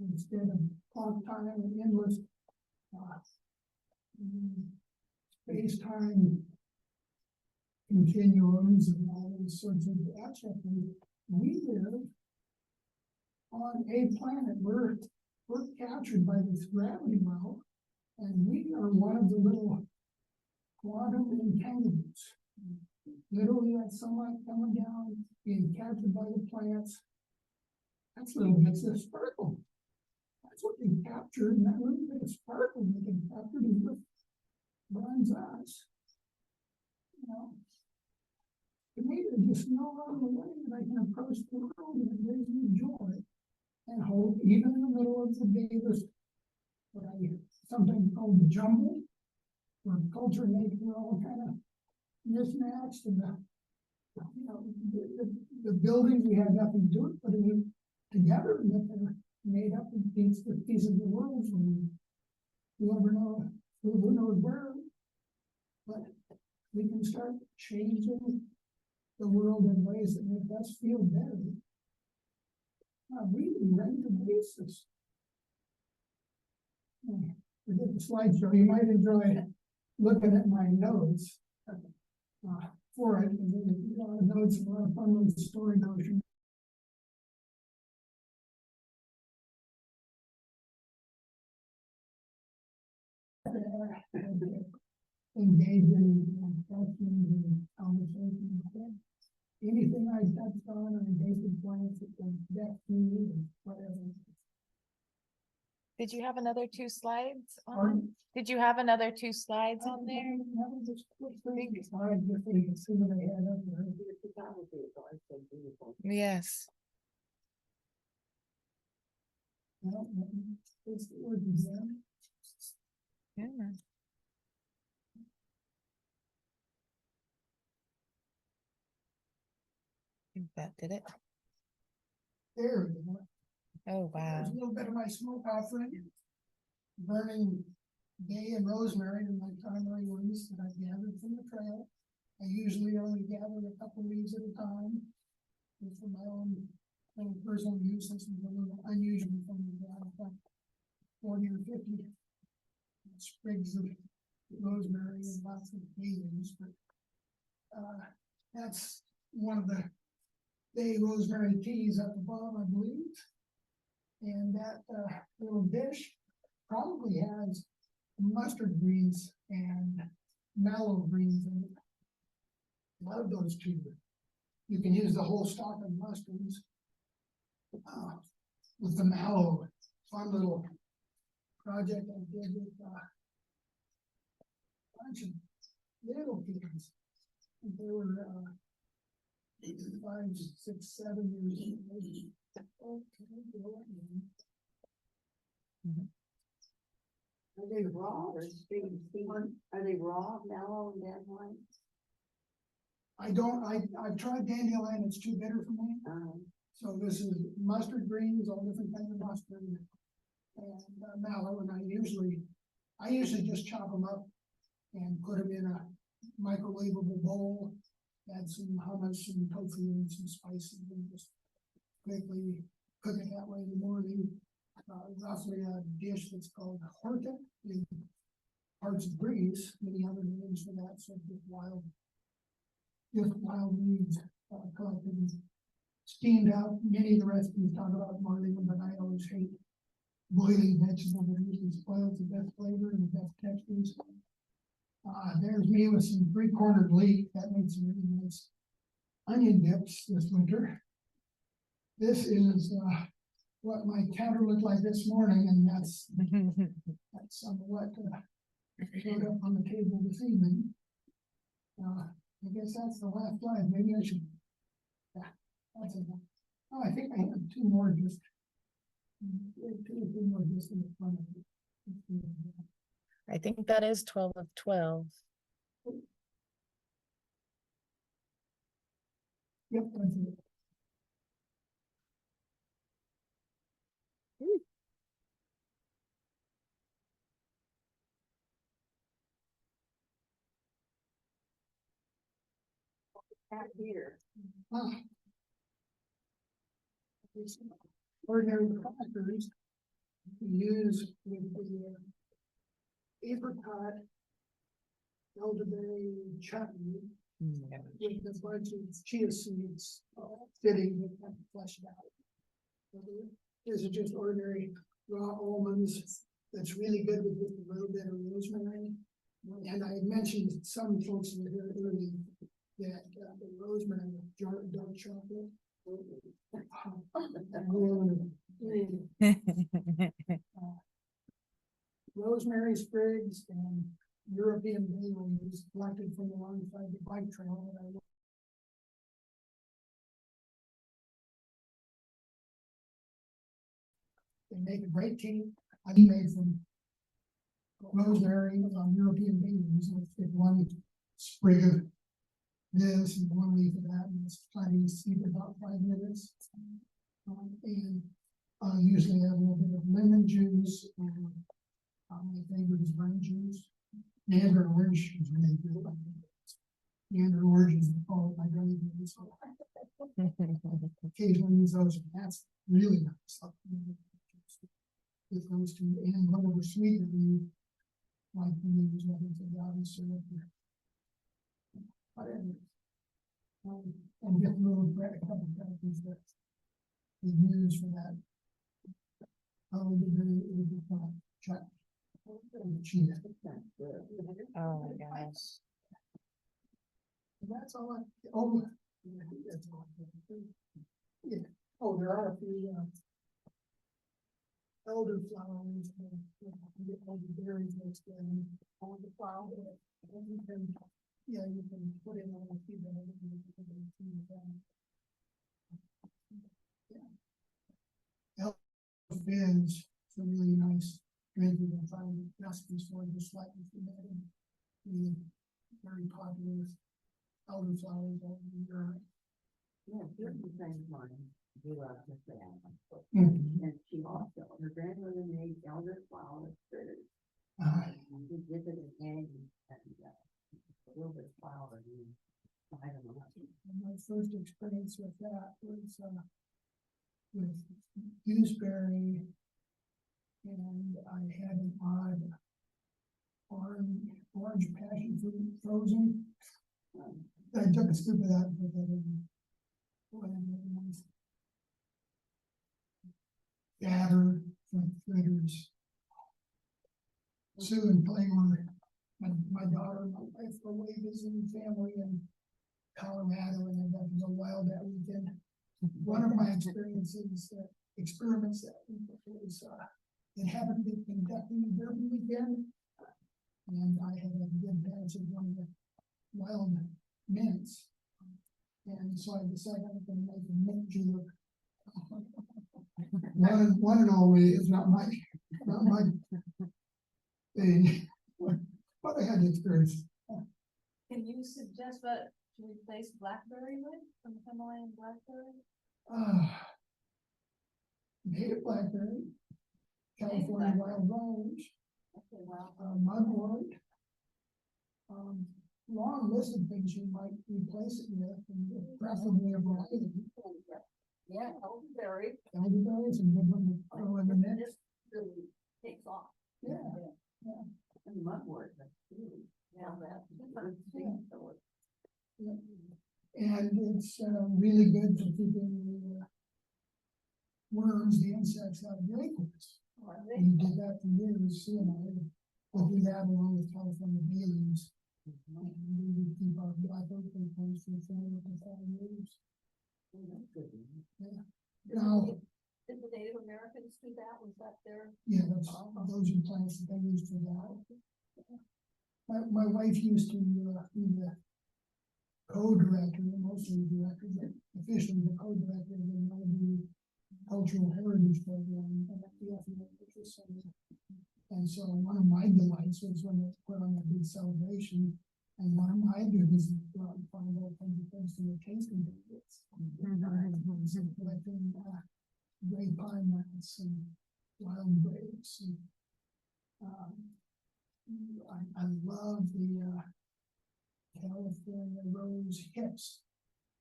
instead of clock time and endless space-time continuums and all these sorts of abstract things. We live on a planet. We're captured by this gravity well, and we are one of the little quantum entanglements. Literally, that sunlight coming down, being captured by the plants. That's little bits of sparkle. That's what they captured, and that little bit of sparkle they can capture is what runs us. You know, to me, there's just no other way that I can approach the world that brings me joy and hope, even in the middle of the days, what I sometimes call the jumble, where culture and nature are all kind of mismatched, and the buildings we had nothing to do with, putting them together, and that they're made up of pieces of the world from who knows where. But we can start changing the world in ways that make us feel better on a really regular basis. Forget the slideshow. You might enjoy looking at my notes for it. Notes a lot of fun with the story notion. Engage in questions and conversations. Anything I touched on invasive plants, that and whatever. Did you have another 2 slides on? Pardon? Did you have another 2 slides on there? Just quick things, so you can see what I had up there. Yes. Well, it's the word exam. Yeah. I think that did it. There we go. Oh, There's wow. a little bit of my smoke offering, burning bay and rosemary in my primary ones that I gathered from the trail. I usually only gather a couple leaves at a time. And for my own personal use, this is a little unusual for me to have about 40 or 50 sprigs of rosemary and lots of bay leaves. But that's one of the the rosemary teas up above, I believe. And that little dish probably has mustard greens and mallow greens in it. Love those two. You can use the whole stock of mustards with the mallow. Fun little project I did with a bunch of little kids. They were 5, 6, 7 years old. Are they raw or steamed? Are they raw, mellow, and then white? I've tried dandelion, it's too bitter for me. So this is mustard greens, all different kinds of mustard and mallow, and I usually just chop them up and put them in a microwavable bowl, add some hummus, some tofu, and some spices, and just quickly cook it that way in the morning. Roughly a dish that's called horta in parts of Greece, many other names for that, so just wild weeds collected and steamed out. Many of the recipes talk about boiling them, but I always hate boiling vegetables. It usually spoils the best flavor and the best textures. There's me with some 3-cornered leek that made some really nice onion dips this winter. This is what my counter looked like this morning, and that's somewhat showed up on the table this evening. I guess that's the last slide. Maybe I should. Yeah, that's enough. Oh, I think I have 2 more just. 2 more just in the front of it. I think that is 12 of 12. Yep, that's it. Here. Ordinary crackers use with the apricot elderberry chutney with a bunch of chia seeds fitting with that fleshed out. These are just ordinary raw almonds that's really good with just a little bit of rosemary. And I had mentioned some folks in here earlier that the rosemary with dark chocolate. Rosemary sprigs and European bay leaves collected from alongside the bike trail that I went. They make a great tea. I made from rosemary, European bay leaves. If one sprig of this and 1 leaf of that, and it's plenty to steep about 5 minutes. And usually add a little bit of lemon juice. My favorite is lime juice. Mandarin orange is really good. Mandarin orange is my grandmother. So occasionally use those, and that's really nice. With those two, and whatever sweetener you like to use, whether it's agave syrup or whatever. And just a little bread, a couple of crackers that we use for that. Check. Cheese. Oh my gosh. That's all I think that's all I can. Yeah. Oh, there are a few elderflowers and get all the berries mixed in on the flower. And you can, you can put in a few berries and fins, it's a really nice drink. You can find recipes for it, just like really very popular with elderflowers all over Europe. Yeah, certain friends of mine grew up with that. And she also, her grandmother made elderflower fritters. And we did it in eggs and a little bit of flour. And I don't know. And my first experience with that was with gooseberry, and I had an odd orange passion fruit frozen. I took a scoop of that and put that in Gather from fritters. Sue and Clay were, my daughter and my wife were away visiting family in Colorado, and I got to go wild that weekend. One of my experiences, experiments that week was, it happened to be Kentucky Derby weekend. And I had a good batch of one of the wild mints. And so I decided I'm gonna make a mint julep. One and all way is not my thing, but I had the experience. Can you suggest what to replace blackberry with from Himalayan blackberry? Native blackberry, California wild rose, Okay, well, mugwort. Long list of things you might replace it with, and preferably a variety. yeah, elderberry. Elderberry is a good one to throw in the mix. Really takes off. Yeah. And mugwort. Yeah, that. Yeah. And it's really good for keeping the worms, the insects out of your acorns. We did that for years, Sue and I, but we had along with California bay leaves. And we would keep our black oak acorns for 4 to 5 years. Yeah. Now, Did the Native Americans do that? Was that their? yeah, those are plants that they used for that. My wife used to be the co-director, mostly the director, but officially the co-director of the Malibu Cultural Heritage Program at the FEA Center. And so one of my delights was when they put on a big celebration, and one of my duties was to go out and find all kinds of things to make tasting benefits. Collecting gray pine nuts and wild grapes. And, I love the California rose hips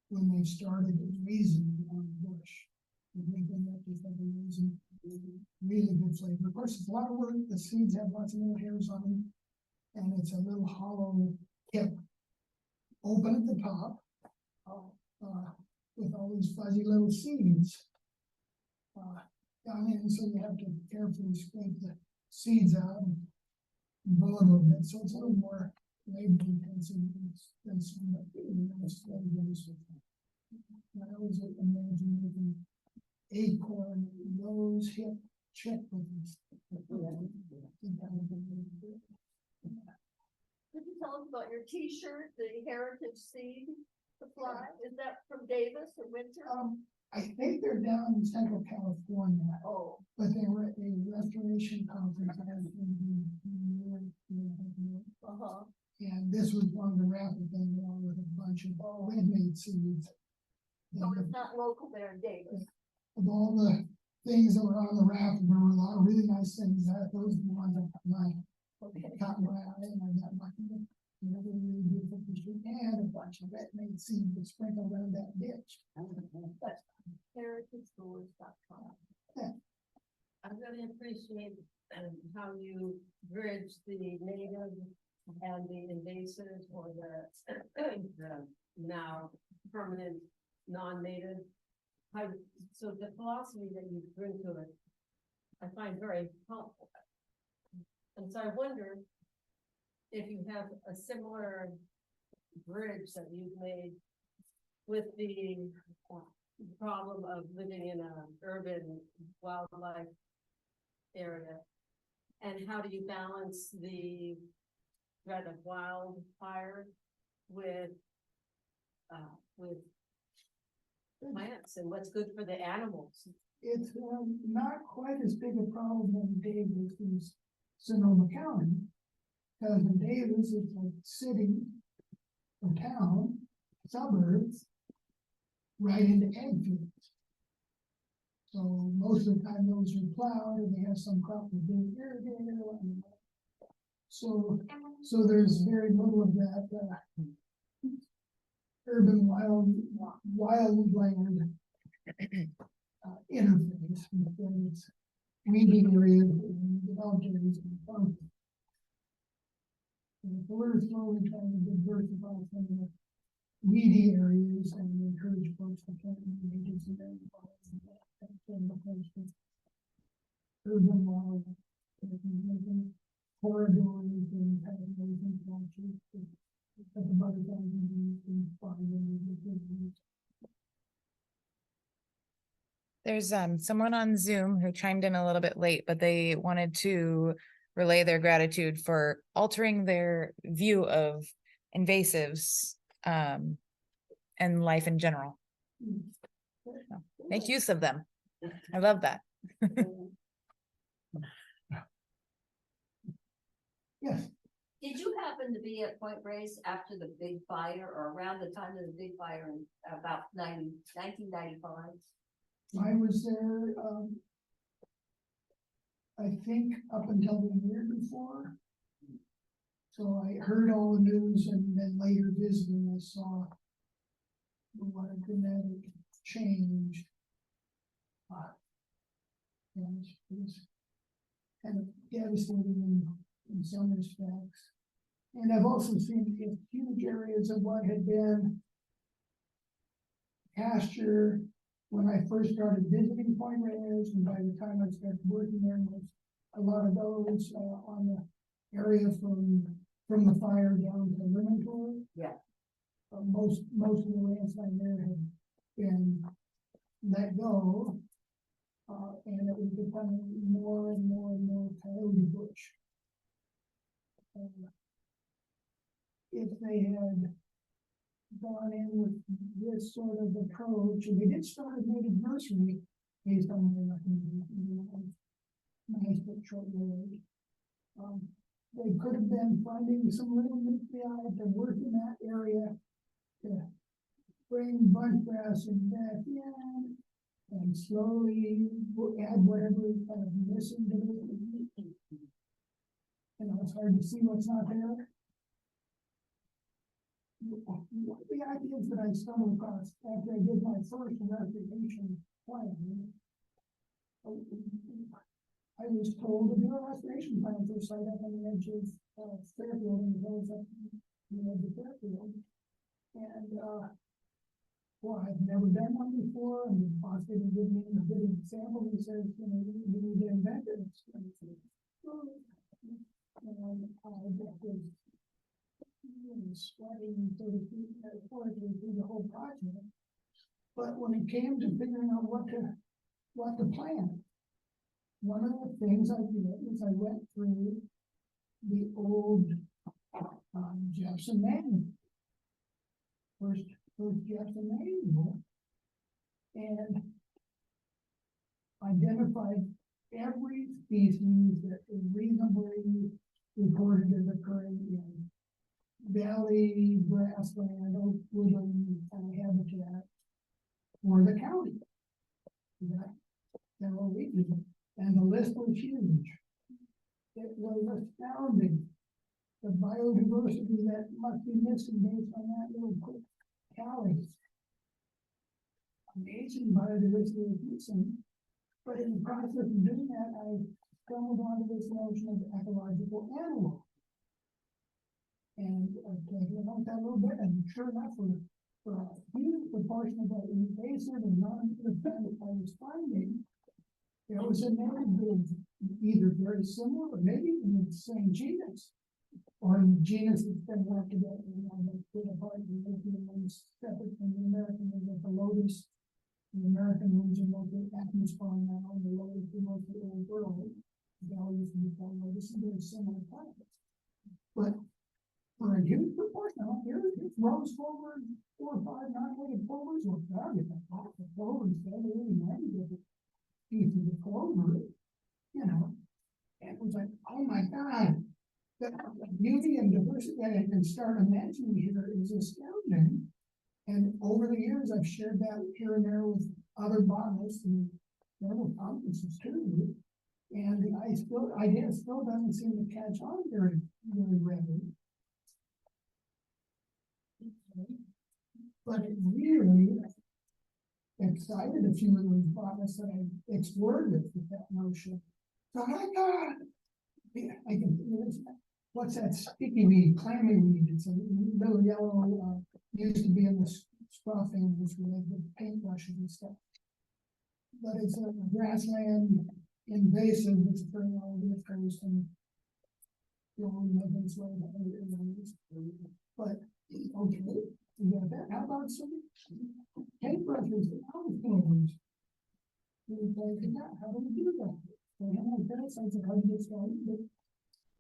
when they started raising on the bush. They bring up just like a raisin, really good flavor. Of course, it's a lot of work. The seeds have lots of little hairs on them, and it's a little hollow hip, open at the top, with all these fuzzy little seeds down in. So you have to carefully scrape the seeds out and boil a little bit. So it's a little more labor intensive than some of the nice flavors. I always imagine making acorn, rose hip check with this. Could you tell us about your T-shirt, the Heritage Seed Supply? Is that from Davis or Winter? I think they're down in Central California, Oh, but they were at a restoration conference. And this was one of the raffle things along with a bunch of red-made seeds. so it's not local there in Davis. Of all the things that were on the raffle, there were a lot of really nice things. Those are the ones that caught my eye, and I got lucky. Another really beautiful picture, and a bunch of red-made seeds that sprinkled around that ditch. That's heritagestores.com. Yeah. I really appreciate how you bridge the native and the invasive, or the now permanent non-native. So the philosophy that you bring to it, I find very helpful. And so I wonder if you have a similar bridge that you've made with the problem of living in an urban wildlife area, and how do you balance the threat of wildfire with plants and what's good for the animals? It's not quite as big a problem in Davis as Sonoma County, because in Davis it's a city or town, suburbs, right into ag fields. So most of the time those are plowed, and they have some crop that's being irrigated. So there's very little of that urban wildland interface with things, weeding areas, developed areas, and farming. And so we're slowly trying to diversify some of the weedy areas and encourage folks to plant agents and then. Urban wild. Corridors and having branches. But the butterflies and flying. There's someone on Zoom who chimed in a little bit late, but they wanted to relay their gratitude for altering their view of invasives and life in general. So, make use of them. I love that. Yes, Did you happen to be at Point Reyes after the big fire or around the time of the big fire in about 1995? I was there, I think up until the year before. So I heard all the news and then later visiting, I saw what a dramatic change. And it was kind of devastating in some respects. And I've also seen huge areas of what had been pasture when I first started visiting Point Reyes, and by the time I started working there, was a lot of those on the area from the fire down to Liverpool. Yeah. Most of the landslide there had been let go, and it was becoming more and more coyote bush. If they had gone in with this sort of approach, and they did start a native nursery based on their recommendation, nice but short-lived. They could have been finding some little nuclei to work in that area to bring bunch grass back in and slowly add whatever is kind of missing to it. You know, it's hard to see what's not there. One of the ideas that I stumbled across after I did my first restoration plan, I was told to do a restoration plan for a site up on the edge of Fairfield and the hills up the Fairfield. And well, I've never done one before, and the boss didn't give me a good example. He says, you know, you need to invent it. And I just was sweating through the whole project. But when it came to figuring out what to plan, one of the things I did is I went through the old Jefferson manual, first Jefferson manual, and identified every species that is reasonably reported as occurring in valley, grassland, oak, woodland, and habitat for the county. And the list was huge. It was astounding. The biodiversity that must be missing based on that little quick tally. Amazing biodiversity is missing. But in the process of doing that, I stumbled onto this notion of ecological analog. And I played about that a little bit, and sure enough, for a huge proportion of that invasive and non-invasive that I was finding, there was a native group either very similar or maybe in the same genus, or in the genus that's been left together. The European ones separate from the American ones, like the lotus. The American ones are mostly atmosphere now, the lotus are mostly old world. The values of the lotus are very similar types. But for a huge proportion, here's rose forward, 4 or 5 non-native forwards, or values like lots of forwards, 70, 90 different species of clover, you know, and it was like, oh my God, the beauty and diversity that I can start imagining here is astounding. And over the years, I've shared that here and there with other botanists and several conferences too. And the idea still doesn't seem to catch on very readily. But it really excited a few of those botanists that I explored with that notion. So my God, I can, what's that sticky weed, clammy weed? It's a little yellow used to be in the straw families with the paintbrushes and stuff. But it's a grassland invasive, it's very all over the coast and going this way to other areas. But, okay, you got that, how about some paintbrushes and house clovers? How do we do that? They have my parasites and how do you get started, but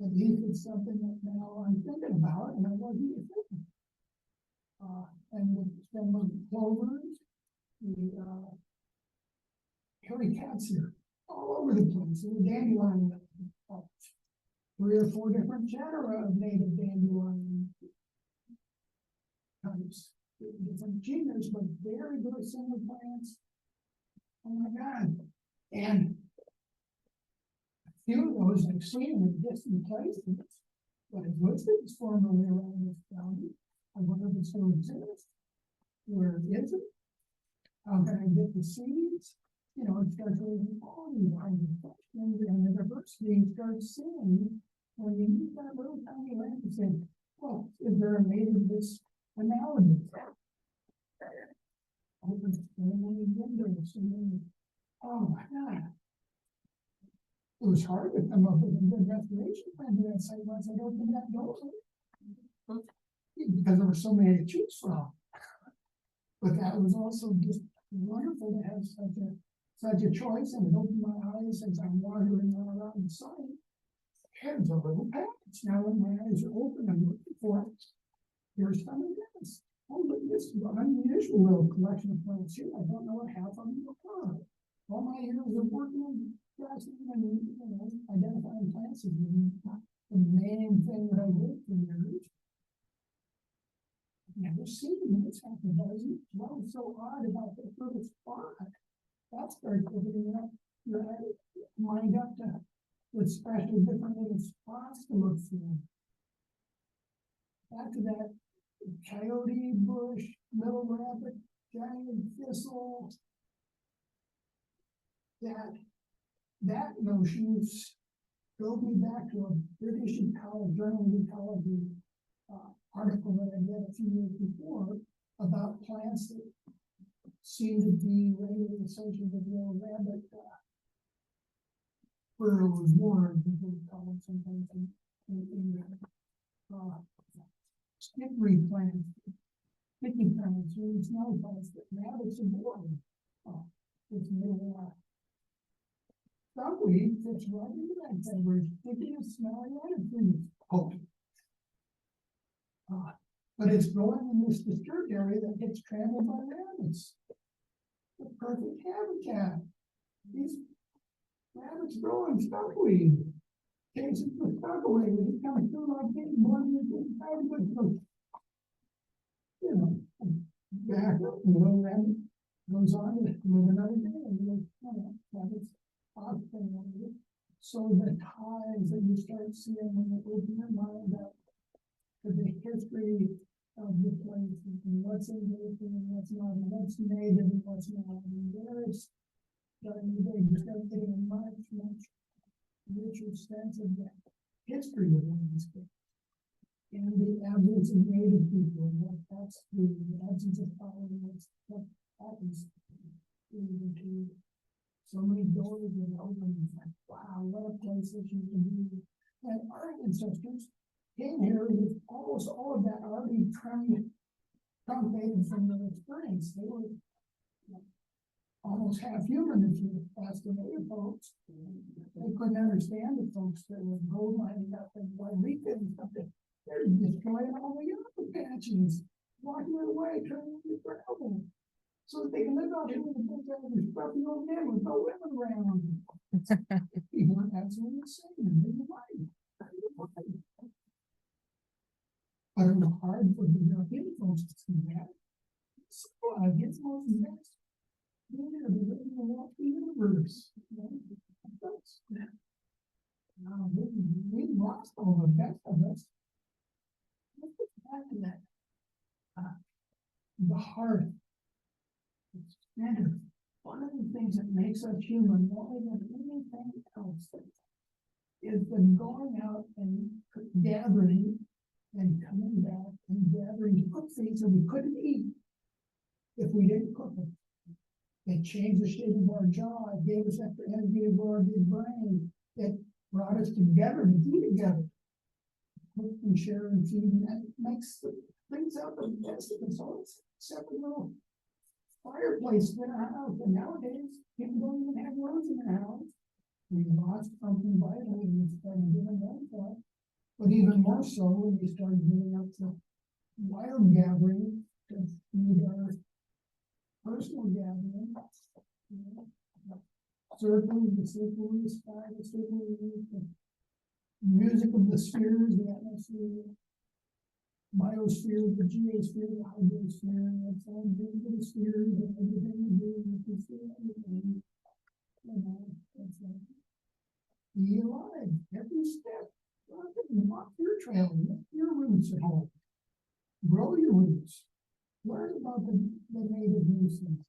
at least it's something that now I'm thinking about and I wasn't even thinking. And with some of the clovers, the hairy cats here, all over the place, and the dandelion. 3 or 4 different genera of native dandelion types, different genus, but very, very similar plants. Oh my God. And a few of those I've seen in distant places, but it's listed as formerly around this county. I wonder if it still exists. Where is it? How can I get the seeds? You know, it starts raising all these kinds of questions, and the diversity starts seeing when you use that little tiny land and say, well, is there a native that's analogous? Open so many windows, so many, oh my God. It was hard to come up with a good restoration plan to that site once I opened that door. Because there were so many to choose from. But that was also just wonderful to have such a choice, and it opened my eyes as I'm wandering all around the site. Here's a little package. Now when my eyes are open, I'm looking for it. Here's some of this. Oh, look, this is an unusual little collection of plants here. I don't know what half of them are. All my years of working on grassland and, you know, identifying plants is the main thing that I did for years. Never seen this happen, doesn't it? What was so odd about the little spot? That's very opening up your mind up to with special different little spots to look for. After that, coyote bush, middle rabbit, giant thistle. That notion drove me back to a British Journal of Ecology article that I read a few years before about plants that seem to be regularly associated with yellow rabbit. Where it was more, people call it sometimes in stickery plants, sticky plants, really small plants that rabbits are born. It's little duckweed fits right into that category, stickiest, smelly, and pretty potent. But it's growing in this disturbed area that gets trampled by rabbits. The perfect habitat. These rabbits growing duckweed. Chasing the duck away when it comes through like this, morning you know, back up, and little rabbit goes on to live another day, and rabbits often. So the ties that you start seeing when you open your mind up to the history of the place and what's invasive and what's not, and what's native and what's not, and there is starting to you start getting a much richer sense of the history of landscape and the absence of native people and what that's through, the absence of following what happens to so many doors and open. Like, wow, what a place that you can be. And our ancestors came here with almost all of that already truncated from their experience. They were almost half human if you ask the native folks. They couldn't understand the folks that were gold mining up and Wairika and stuff. They're destroying all the other patches, walking away, turning into gravel. So that they can live out here with a bunch of other scruffy old men with no women around. People are absolutely insane. They're right. But it was hard for the European folks to see that. So I guess most of that. Yeah, the living in the universe. We lost all the best of us. Let's get back to that. The heart. And one of the things that makes us human more than anything else is the going out and gathering and coming back and gathering to cook things that we couldn't eat if we didn't cook them. It changed the shape of our jaw, it gave us extra energy to grow our big brain, it brought us together to be together. Cook and share and feed, and that brings out the best of us all, separate little fireplace in our house, and nowadays, people don't even have rooms in their house. We lost something vital when we started giving that. But even more so when we started giving up to wild gathering to feed our personal gathering. Circling, the circle of the sky, the circle of the music of the spheres, the atmosphere, biosphere, the geosphere, the hydrosphere, and it's all big the spheres and everything we do, we can see everything. It's like, be alive, every step. Walk your trail, make your roots at home. Grow your roots. Learn about the native nuisance.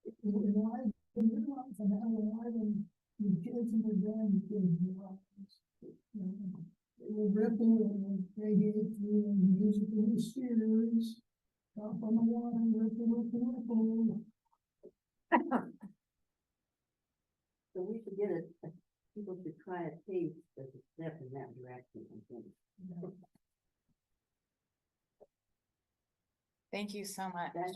It's alive in your life and how alive in your kids and your grandkids' lives. It will ripple and will radiate through the music of the spheres. Top on the water, ripple, ripple, ripple. So we should get it, people should try a taste as a step in that direction, I think. Thank you so much. That's-